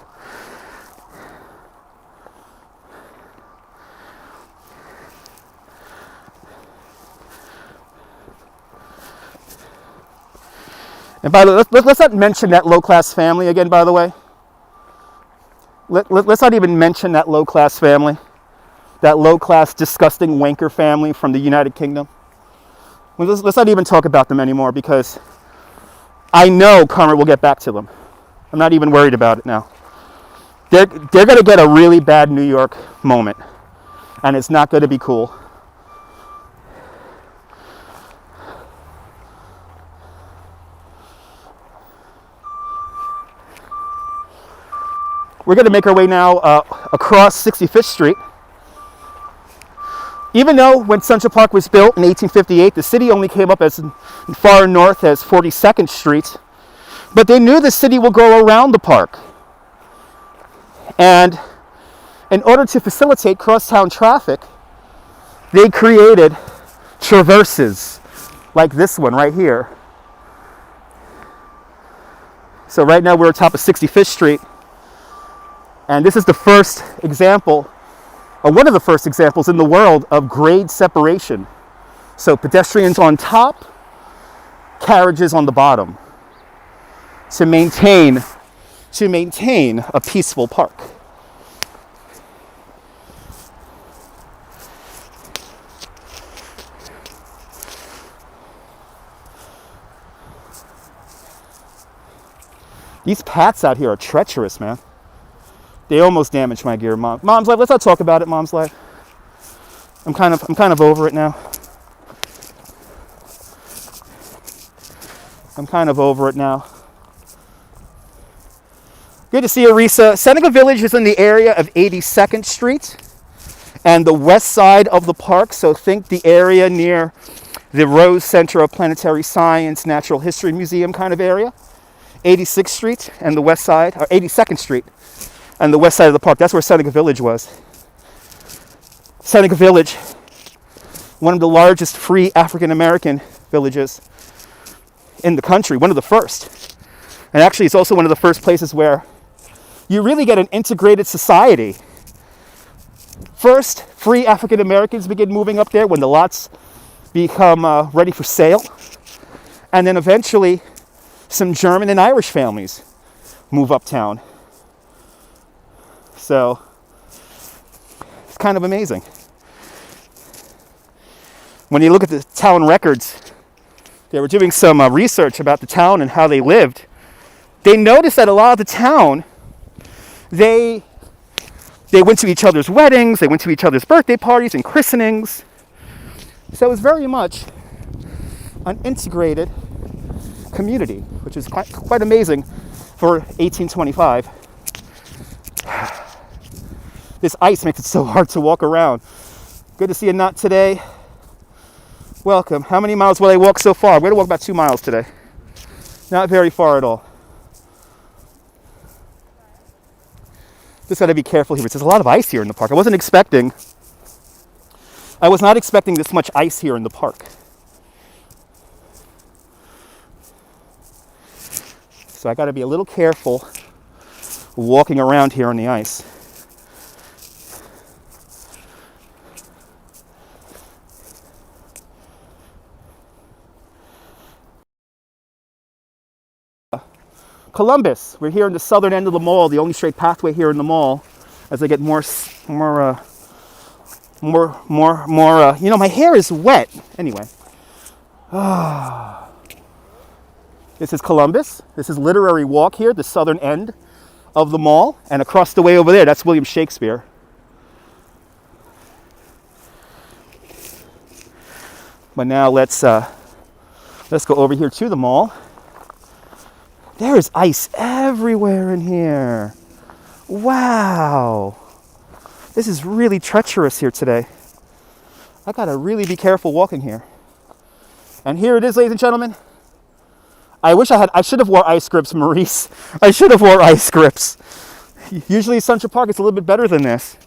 Speaker 1: And by the way, let's not mention that low class family again, by the way. Let's not even mention that low class family. That low class, disgusting wanker family from the United Kingdom. Let's not even talk about them anymore, because I know karma will get back to them. I'm not even worried about it now. They're going to get a really bad New York moment, and it's not going to be cool. We're going to make our way now across 65th Street. Even though when Central Park was built in 1858, the city only came up as far north as 42nd Street, but they knew the city will go around the park. And in order to facilitate crosstown traffic, they created traverses like this one right here. So right now we're atop of 65th Street, and this is the first example, or one of the first examples in the world of grade separation. So pedestrians on top, carriages on the bottom, to maintain a peaceful park. These paths out here are treacherous, man. They almost damaged my gear. Mom's life. Let's not talk about it. Mom's life. I'm kind of over it now. I'm kind of over it now. Good to see you, Risa. Seneca Village is in the area of 82nd Street and the west side of the park. So think the area near the Rose Center of Planetary Science, Natural History Museum kind of area. 86th Street and the west side, or 82nd Street and the west side of the park. That's where Seneca Village was. Seneca Village, one of the largest free African American villages in the country, one of the first. And actually it's also one of the first places where you really get an integrated society First, free African Americans begin moving up there when the lots become ready for sale. And then eventually, some German and Irish families move uptown. So, it's kind of amazing. When you look at the town records, they were doing some research about the town and how they lived. They noticed that a lot of the town, they went to each other's weddings, they went to each other's birthday parties and christenings. So it was very much an integrated community, which is quite amazing for 1825. This ice makes it so hard to walk around. Good to see you not today. Welcome. How many miles will I walk so far? We're going to walk about 2 miles today. Not very far at all. Just got to be careful here because there's a lot of ice here in the park. I was not expecting this much ice here in the park. So I got to be a little careful walking around here on the ice. Columbus. We're here in the southern end of the mall, the only straight pathway here in the mall. As I get more, my hair is wet. Anyway. This is Columbus. This is Literary Walk here, the southern end of the mall. And across the way over there, that's William Shakespeare. But now let's go over here to the mall. There is ice everywhere in here. Wow. This is really treacherous here today. I gotta really be careful walking here. And here it is, ladies and gentlemen. I should have wore ice grips, Maurice. I should have wore ice grips. Usually Central Park is a little bit better than this.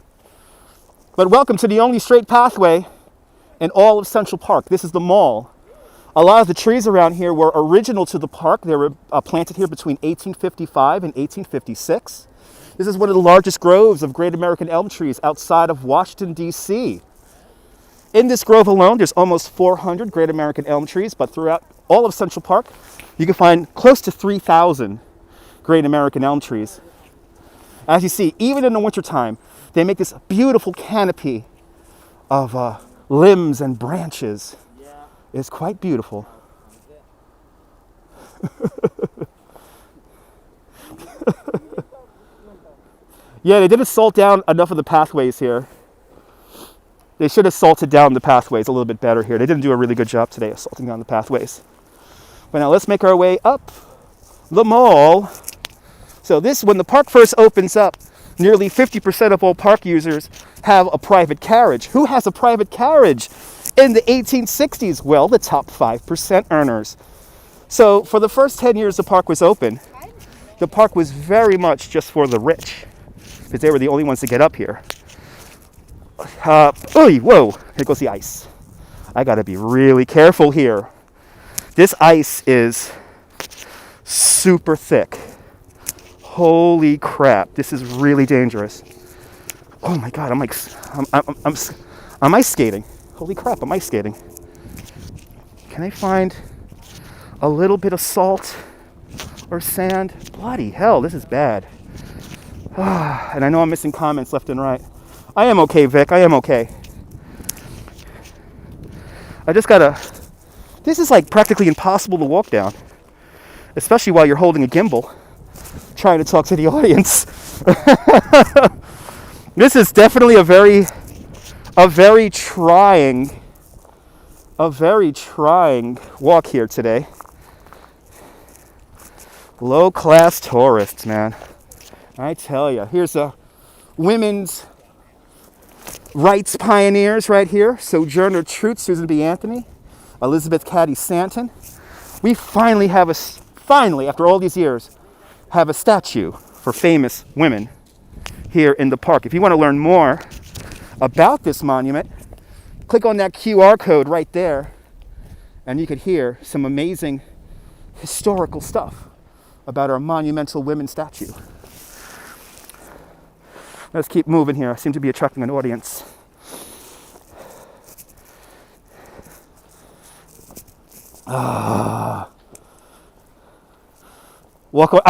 Speaker 1: But welcome to the only straight pathway in all of Central Park. This is the mall. A lot of the trees around here were original to the park. They were planted here between 1855 and 1856. This is one of the largest groves of great American elm trees outside of Washington, D.C. In this grove alone, there's almost 400 great American elm trees, but throughout all of Central Park, you can find close to 3,000 great American elm trees. As you see, even in the wintertime, they make this beautiful canopy of limbs and branches. It's quite beautiful. Yeah, they didn't salt down enough of the pathways here. They should have salted down the pathways a little bit better here. They didn't do a really good job today of salting down the pathways. But now let's make our way up the mall. So when the park first opens up, nearly 50% of all park users have a private carriage. Who has a private carriage? In the 1860s, well, the top 5% earners. So for the first 10 years the park was open, the park was very much just for the rich, because they were the only ones to get up here. Whoa, here goes the ice. I gotta be really careful here. This ice is super thick. Holy crap, this is really dangerous. Oh my God, I'm ice skating. Holy crap, I'm ice skating. Can I find a little bit of salt or sand? Bloody hell, this is bad. And I know I'm missing comments left and right. I am okay, Vic, I am okay. This is like practically impossible to walk down, especially while you're holding a gimbal, trying to talk to the audience. This is definitely a very trying walk here today. Low-class tourists, man. I tell you, here's a women's rights pioneers right here. Sojourner Truth, Susan B. Anthony, Elizabeth Cady Stanton. We finally, after all these years, have a statue for famous women here in the park. If you want to learn more about this monument, click on that QR code right there, and you could hear some amazing historical stuff about our monumental women statue. Let's keep moving here. I seem to be attracting an audience. I'm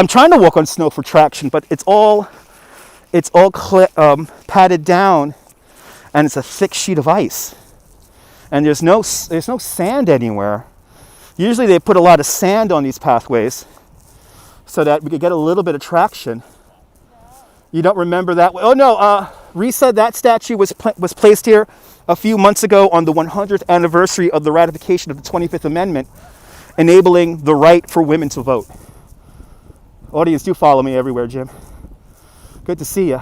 Speaker 1: trying to walk on snow for traction, but it's all padded down, and it's a thick sheet of ice, and there's no sand anywhere. Usually they put a lot of sand on these pathways so that we could get a little bit of traction. You don't remember that? Oh no, Risa, that statue was placed here a few months ago on the 100th anniversary of the ratification of the 25th Amendment, enabling the right for women to vote. Audience, do follow me everywhere, Jim. Good to see you.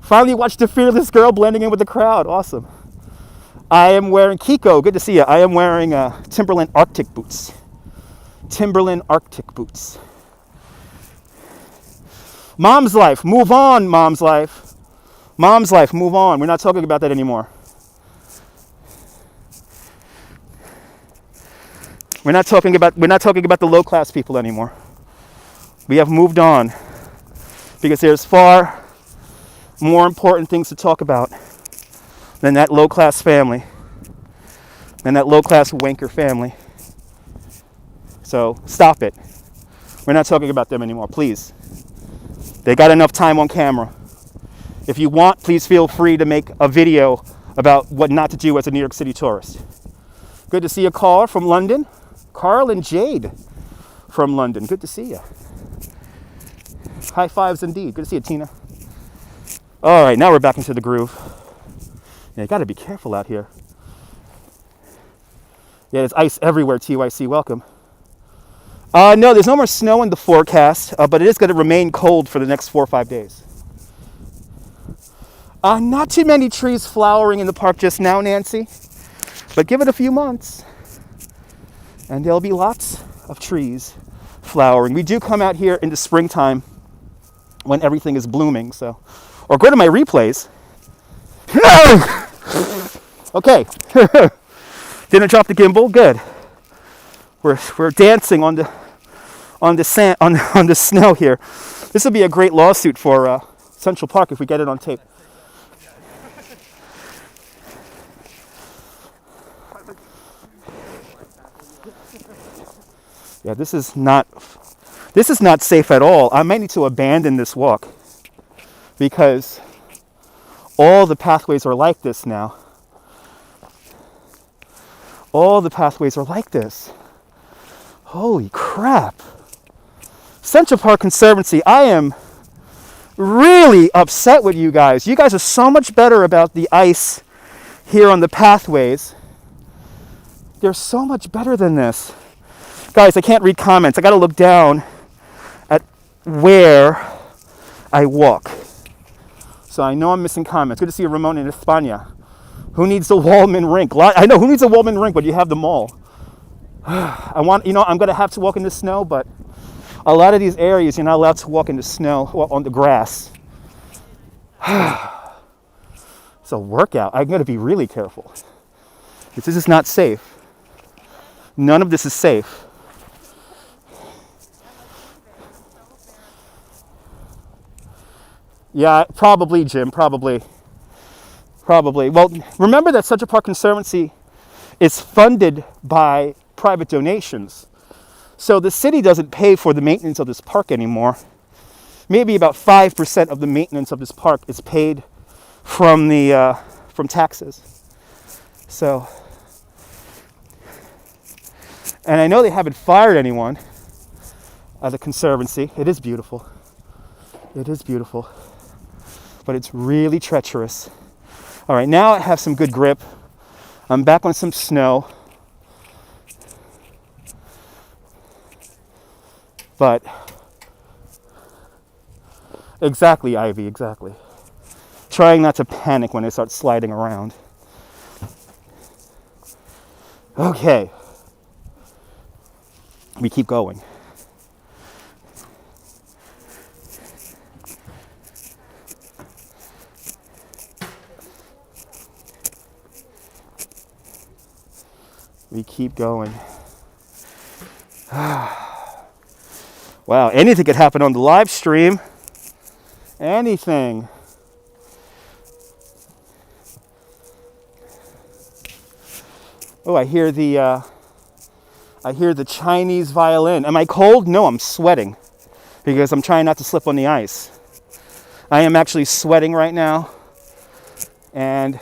Speaker 1: Finally watched the fearless girl blending in with the crowd. Awesome. I am wearing, Kiko, good to see you. I am wearing Timberland Arctic boots. Timberland Arctic boots. Mom's life, move on, mom's life. Mom's life, move on. We're not talking about that anymore. We're not talking about the low class people anymore. We have moved on because there's far more important things to talk about than that low class family, than that low class wanker family. So stop it. We're not talking about them anymore, please. They got enough time on camera. If you want, please feel free to make a video about what not to do as a New York City tourist. Good to see you, Carl from London. Carl and Jade from London. Good to see you. High fives indeed. Good to see you, Tina. All right, now we're back into the groove. Yeah, you got to be careful out here. Yeah, there's ice everywhere, TYC. Welcome. No, there's no more snow in the forecast, but it is going to remain cold for the next 4 or 5 days. Not too many trees flowering in the park just now, Nancy, but give it a few months, and there'll be lots of trees flowering. We do come out here in the springtime when everything is blooming, so. Or go to my replays. Okay. Didn't drop the gimbal. Good. We're dancing on the sand, on the snow here. This will be a great lawsuit for Central Park if we get it on tape. Yeah, this is not safe at all. I might need to abandon this walk because all the pathways are like this now. All the pathways are like this. Holy crap. Central Park Conservancy, I am really upset with you guys. You guys are so much better about the ice here on the pathways. They're so much better than this. Guys, I can't read comments. I got to look down at where I walk. So I know I'm missing comments. Good to see you, Ramon in España. Who needs the Wallman rink? I know who needs a Wallman rink, but you have them all. I'm going to have to walk in the snow, but a lot of these areas you're not allowed to walk in the snow or on the grass. It's a workout. I'm going to be really careful. This is not safe. None of this is safe. Yeah, probably, Jim, probably. Well, remember that Central Park Conservancy is funded by private donations. So the city doesn't pay for the maintenance of this park anymore. Maybe about 5% of the maintenance of this park is paid from taxes. So, and I know they haven't fired anyone as a conservancy. It is beautiful. It is beautiful. But it's really treacherous. All right, now I have some good grip. I'm back on some snow. But, exactly, Ivy, exactly. Trying not to panic when I start sliding around. Okay. We keep going. We keep going. Wow, anything could happen on the live stream. Anything. Oh, I hear the I hear the Chinese violin. Am I cold? No, I'm sweating because I'm trying not to slip on the ice. I am actually sweating right now, and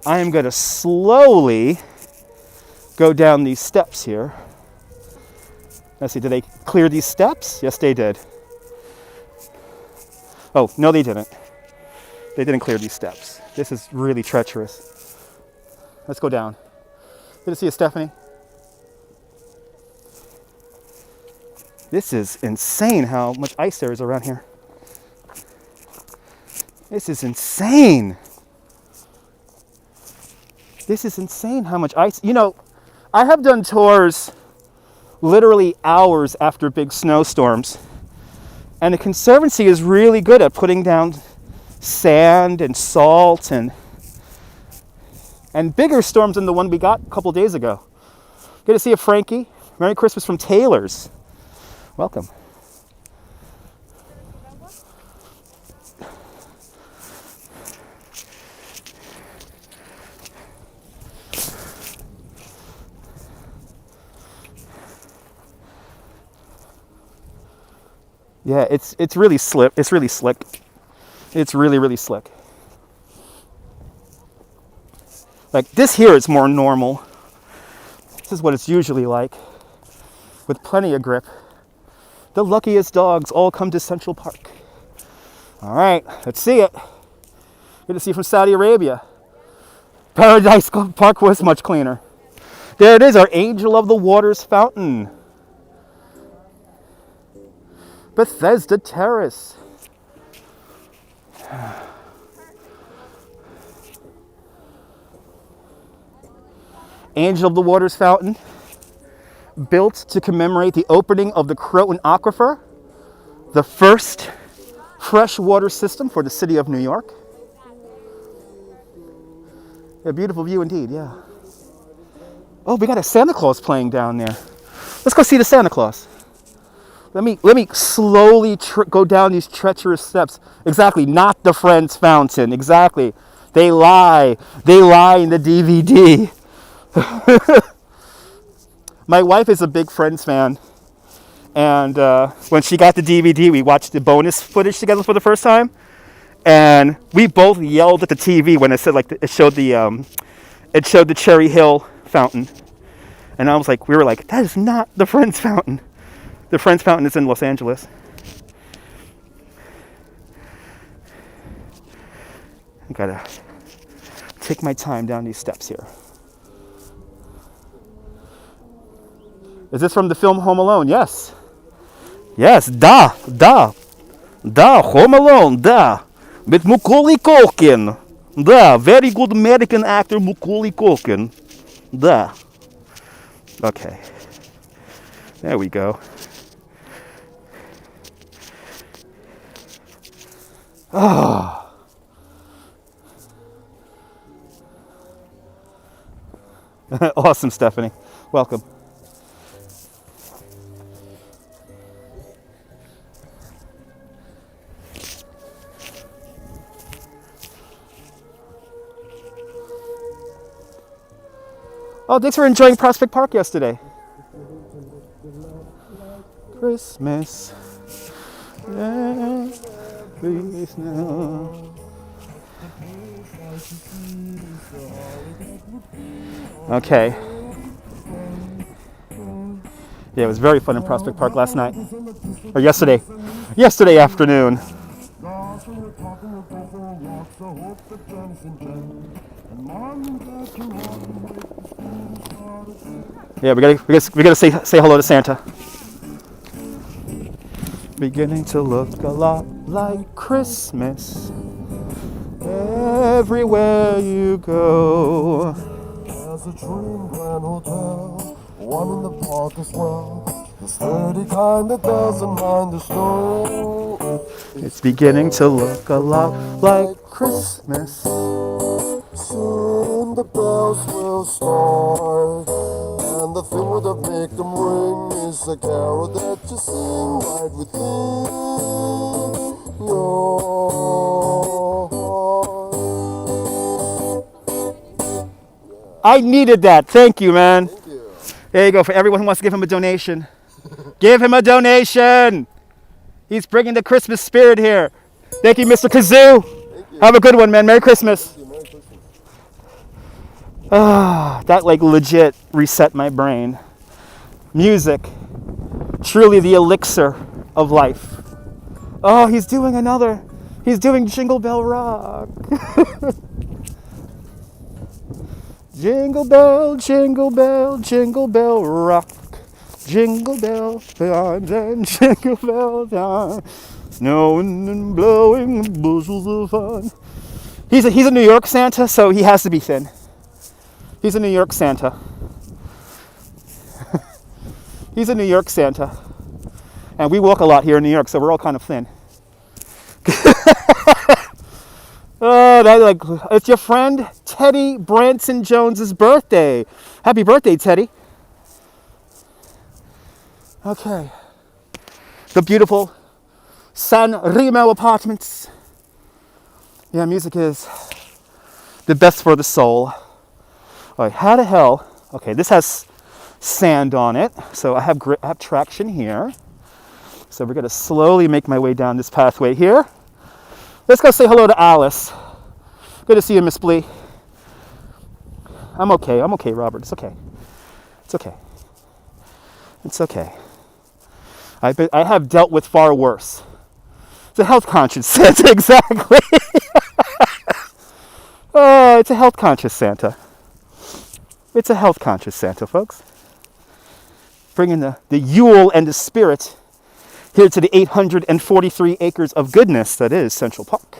Speaker 1: I am going to slowly go down these steps here. Let's see, did they clear these steps? Yes, they did. Oh, no, they didn't. They didn't clear these steps. This is really treacherous. Let's go down. Good to see you, Stephanie. This is insane how much ice there is around here. This is insane. This is insane how much ice. You know, I have done tours literally hours after big snowstorms. And the Conservancy is really good at putting down sand and salt and bigger storms than the one we got a couple days ago. Good to see you, Frankie. Merry Christmas from Taylor's. Welcome. Yeah, it's really slick. It's really slick. It's really, really slick. Like this here is more normal. This is what it's usually like, with plenty of grip. The luckiest dogs all come to Central Park. All right, let's see it. Good to see you from Saudi Arabia. Paradise Park was much cleaner. There it is, our Angel of the Waters fountain. Bethesda Terrace. Angel of the Waters fountain, built to commemorate the opening of the Croton Aquifer, the first freshwater system for the city of New York. A beautiful view indeed, yeah. Oh, we got a Santa Claus playing down there. Let's go see the Santa Claus. Let me slowly go down these treacherous steps. Exactly, not the Friends fountain. Exactly. They lie. They lie in the DVD. My wife is a big Friends fan. And when she got the DVD, we watched the bonus footage together for the first time. And we both yelled at the TV when it said it showed the Cherry Hill fountain. And we were like, that is not the Friends fountain. The Friends fountain is in Los Angeles. I gotta take my time down these steps here. Is this from the film Home Alone? Yes. Yes, da, Home Alone, da. With Macaulay Culkin. Da, very good American actor Macaulay Culkin. Da. Okay. There we go. Oh. Awesome, Stephanie. Welcome. Oh, thanks for enjoying Prospect Park yesterday. Christmas. Yeah, please now. Okay. Yeah, it was very fun in Prospect Park last night. Or yesterday. Yesterday afternoon. Yeah, we gotta say hello to Santa. Beginning to look a lot like Christmas everywhere you go. There's a Dream Grand Hotel, one in the park as well. The sturdy kind that doesn't mind the snow. It's beginning to look a lot like Christmas. Soon the bells will start, and the thing that make them ring is a carol that you sing right within your heart. I needed that. Thank you, man. Thank you. There you go, for everyone who wants to give him a donation. Give him a donation! He's bringing the Christmas spirit here. Thank you, Mr. Kazoo. Have a good one, man. Merry Christmas.
Speaker 5: Merry Christmas.
Speaker 1: That like legit reset my brain. Music, truly the elixir of life. Oh, he's doing Jingle Bell Rock. Jingle bell, jingle bell, jingle bell rock. Jingle bell time and jingle bell time. Snowing and blowing bushels of fun. He's a New York Santa, so he has to be thin. He's a New York Santa. He's a New York Santa. And we walk a lot here in New York, so we're all kind of thin. Oh, it's your friend Teddy Branson Jones's birthday. Happy birthday, Teddy. Okay. The beautiful San Remo apartments. Yeah, music is the best for the soul. All right, how the hell? Okay, this has sand on it, so I have traction here. So we're gonna slowly make my way down this pathway here. Let's go say hello to Alice. Good to see you, Miss Blee. I'm okay, Robert. It's okay. It's okay. It's okay. I have dealt with far worse. It's a health conscious Santa, exactly. Oh, it's a health conscious Santa. It's a health conscious Santa, folks. Bringing the Yule and the spirit here to the 843 acres of goodness that is Central Park.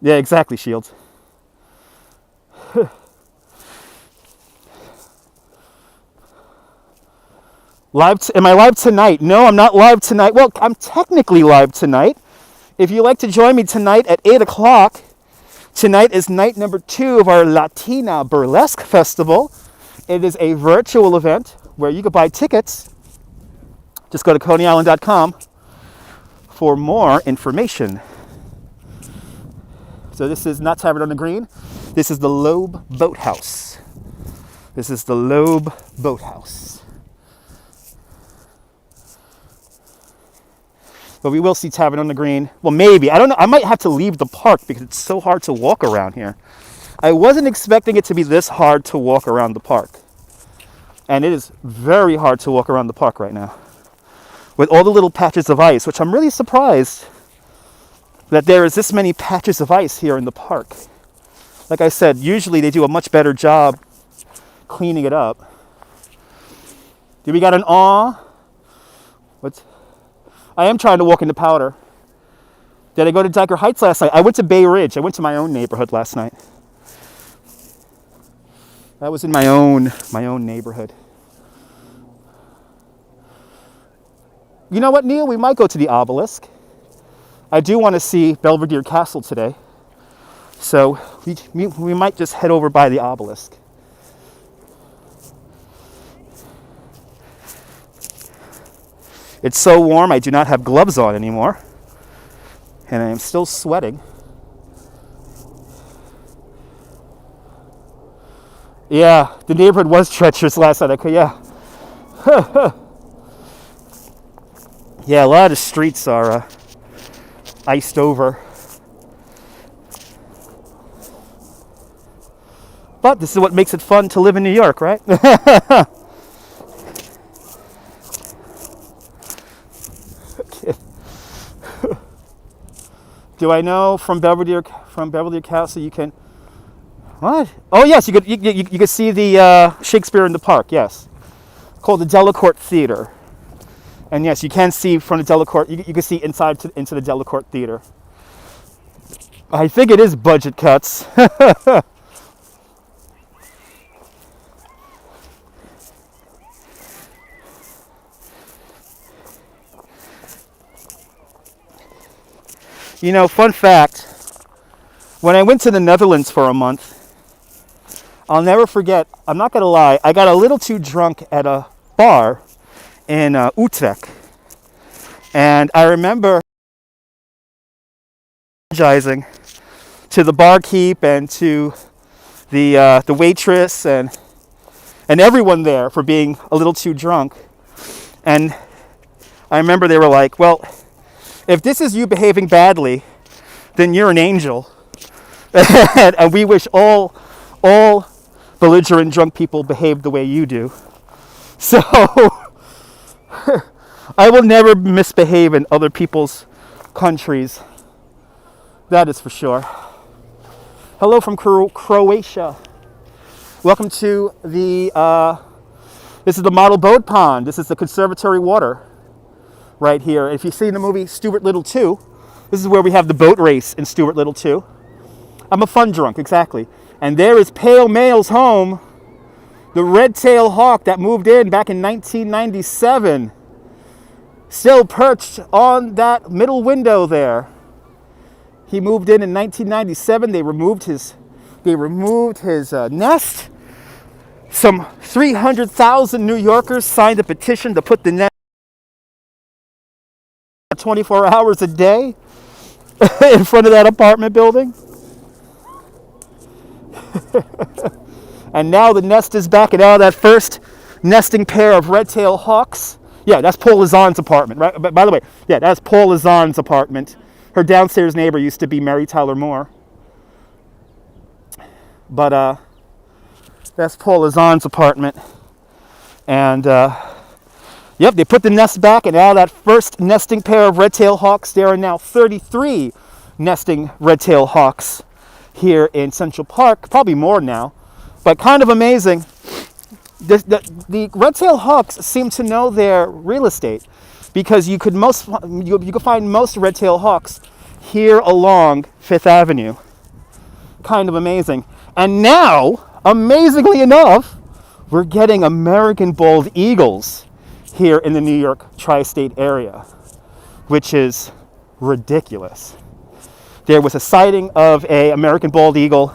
Speaker 1: Yeah, exactly, Shields. Am I live tonight? No, I'm not live tonight. Well, I'm technically live tonight. If you'd like to join me tonight at 8 o'clock, tonight is night number 2 of our Latina Burlesque Festival. It is a virtual event where you can buy tickets. Just go to coneyisland.com for more information. So this is not Tavern on the Green. This is the Loeb Boathouse. This is the Loeb Boathouse. But we will see Tavern on the Green. Well, maybe. I don't know. I might have to leave the park because it's so hard to walk around here. I wasn't expecting it to be this hard to walk around the park. And it is very hard to walk around the park right now. With all the little patches of ice, which I'm really surprised that there is this many patches of ice here in the park. Like I said, usually they do a much better job cleaning it up. We got an awe. I am trying to walk into Powder. Did I go to Diker Heights last night? I went to Bay Ridge. I went to my own neighborhood last night. That was in my own neighborhood. You know what, Neil? We might go to the obelisk. I do want to see Belvedere Castle today. So we might just head over by the obelisk. It's so warm, I do not have gloves on anymore. And I am still sweating. Yeah, the neighborhood was treacherous last night. Yeah. Yeah, a lot of the streets are iced over. But this is what makes it fun to live in New York, right? Do I know from Belvedere Castle you can? What? Oh yes, you could see the Shakespeare in the Park. Yes, called the Delacorte Theater. And yes, you can see from the Delacorte. You can see into the Delacorte Theater. I think it is budget cuts. You know, fun fact, when I went to the Netherlands for a month, I'll never forget, I'm not going to lie, I got a little too drunk at a bar in Utrecht. And I remember apologizing to the barkeep and to the waitress and everyone there for being a little too drunk. And I remember they were like, well, if this is you behaving badly, then you're an angel. And we wish all belligerent drunk people behave the way you do. So I will never misbehave in other people's countries. That is for sure. Hello from Croatia. Welcome to this is the model boat pond. This is the conservatory water right here. If you've seen the movie Stuart Little 2, this is where we have the boat race in Stuart Little 2. I'm a fun drunk, exactly. And there is Pale Male's home, the red-tailed hawk that moved in back in 1997. Still perched on that middle window there. He moved in 1997. They removed his nest. Some 300,000 New Yorkers signed a petition to put the nest 24 hours a day in front of that apartment building. And now the nest is back, and now that first nesting pair of red-tailed hawks. Yeah, that's Paul Lazan's apartment, right? But by the way, yeah, that's Paul Lazan's apartment. Her downstairs neighbor used to be Mary Tyler Moore. But that's Paul Lazan's apartment. And yep, they put the nest back, and now that first nesting pair of red-tailed hawks, there are now 33 nesting red-tailed hawks here in Central Park, probably more now, but kind of amazing. The red-tailed hawks seem to know their real estate, because you could find most red-tailed hawks here along Fifth Avenue. Kind of amazing. And now, amazingly enough, we're getting American bald eagles here in the New York tri-state area, which is ridiculous. There was a sighting of an American bald eagle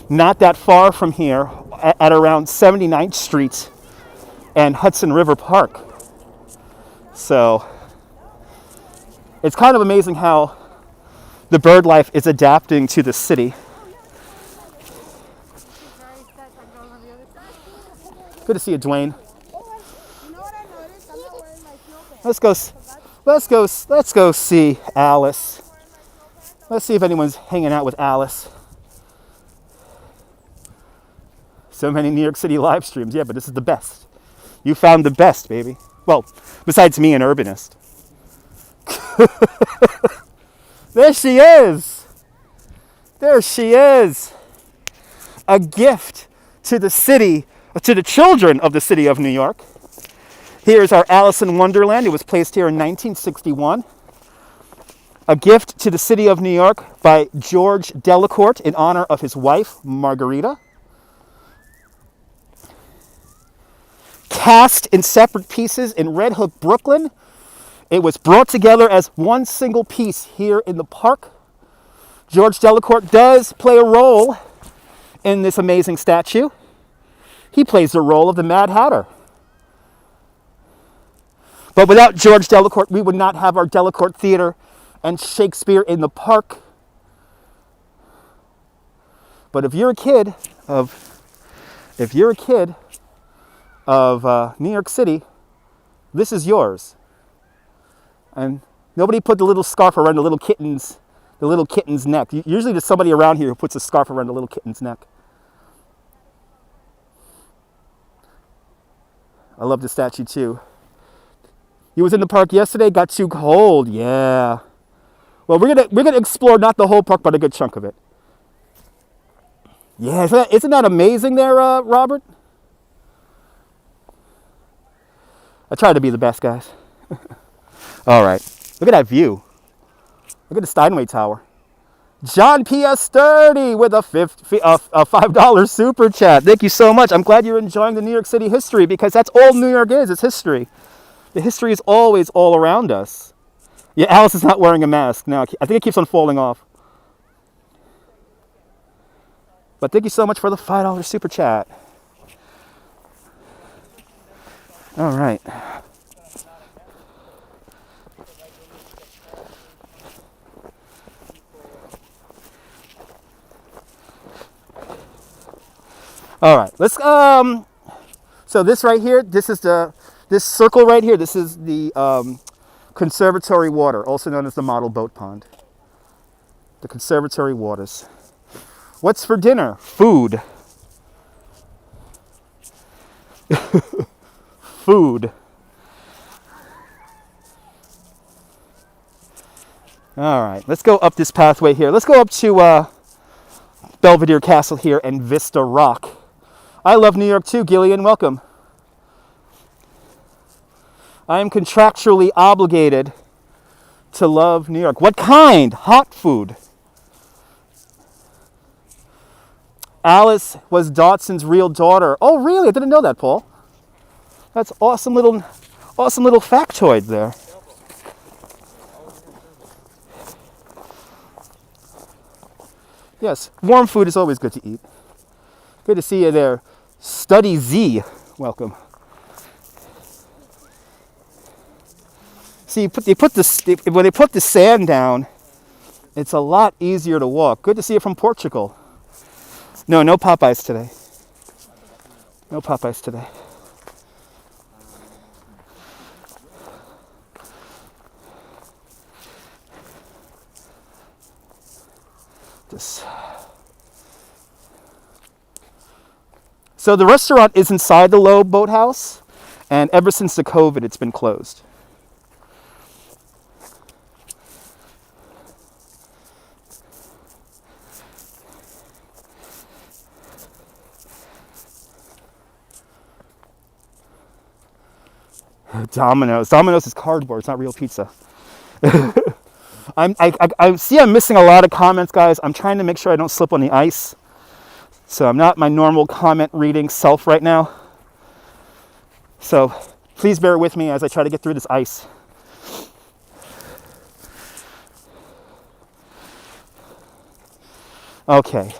Speaker 1: not that far from here at around 79th Street and Hudson River Park. So it's kind of amazing how the bird life is adapting to the city. Good to see you, Dwayne. Let's go see Alice. Let's see if anyone's hanging out with Alice. So many New York City live streams. Yeah, but this is the best. You found the best, baby. Well, besides me, an urbanist. There she is. There she is. A gift to the city, to the children of the city of New York. Here's our Alice in Wonderland. It was placed here in 1961. A gift to the city of New York by George Delacourt in honor of his wife, Margarita. Cast in separate pieces in Red Hook, Brooklyn. It was brought together as one single piece here in the park. George Delacourt does play a role in this amazing statue. He plays the role of the Mad Hatter. But without George Delacourt, we would not have our Delacourt Theater and Shakespeare in the Park. But if you're a kid of New York City, this is yours. And nobody put the little scarf around the little kitten's neck. Usually there's somebody around here who puts a scarf around the little kitten's neck. I love the statue too. You was in the park yesterday, got too cold. Yeah. Well, we're gonna explore not the whole park, but a good chunk of it. Yeah, isn't that amazing there, Robert? I try to be the best, guys. All right, look at that view. Look at the Steinway Tower. John PS30 with a $5 super chat. Thank you so much. I'm glad you're enjoying the New York City history, because that's all New York is. It's history. The history is always all around us. Yeah, Alice is not wearing a mask. No, I think it keeps on falling off. But thank you so much for the $5 super chat. All right. All right, let's so this right here, this circle right here, this is the conservatory water, also known as the model boat pond. The conservatory waters. What's for dinner? Food. Food. All right, let's go up this pathway here. Let's go up to Belvedere Castle here and Vista Rock. I love New York too, Gillian, welcome. I am contractually obligated to love New York. What kind? Hot food. Alice was Dotson's real daughter. Oh, really? I didn't know that, Paul. That's awesome little factoid there. Yes, warm food is always good to eat. Good to see you there. Study Z, welcome. See, when they put the sand down, it's a lot easier to walk. Good to see you from Portugal. No Popeyes today. No Popeyes today. So the restaurant is inside the Low Boathouse, and ever since the COVID, it's been closed. Domino's. Domino's is cardboard. It's not real pizza. I see I'm missing a lot of comments, guys. I'm trying to make sure I don't slip on the ice. So I'm not my normal comment reading self right now. So please bear with me as I try to get through this ice. Okay.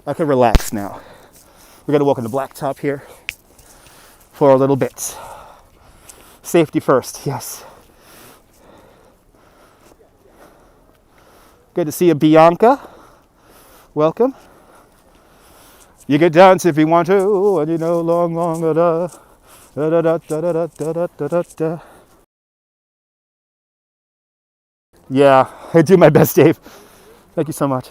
Speaker 1: I can relax now. We're going to walk on the blacktop here for a little bit. Safety first, yes. Good to see you, Bianca. Welcome. You can dance if you want to, and you know, long, da da da da da da da da. Yeah, I do my best, Dave. Thank you so much.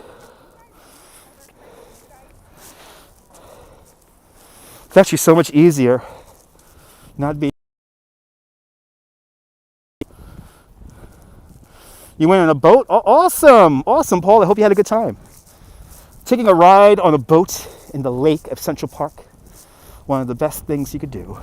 Speaker 1: It's actually so much easier not being. You went on a boat? Oh, awesome, Paul. I hope you had a good time. Taking a ride on a boat in the lake of Central Park. One of the best things you could do.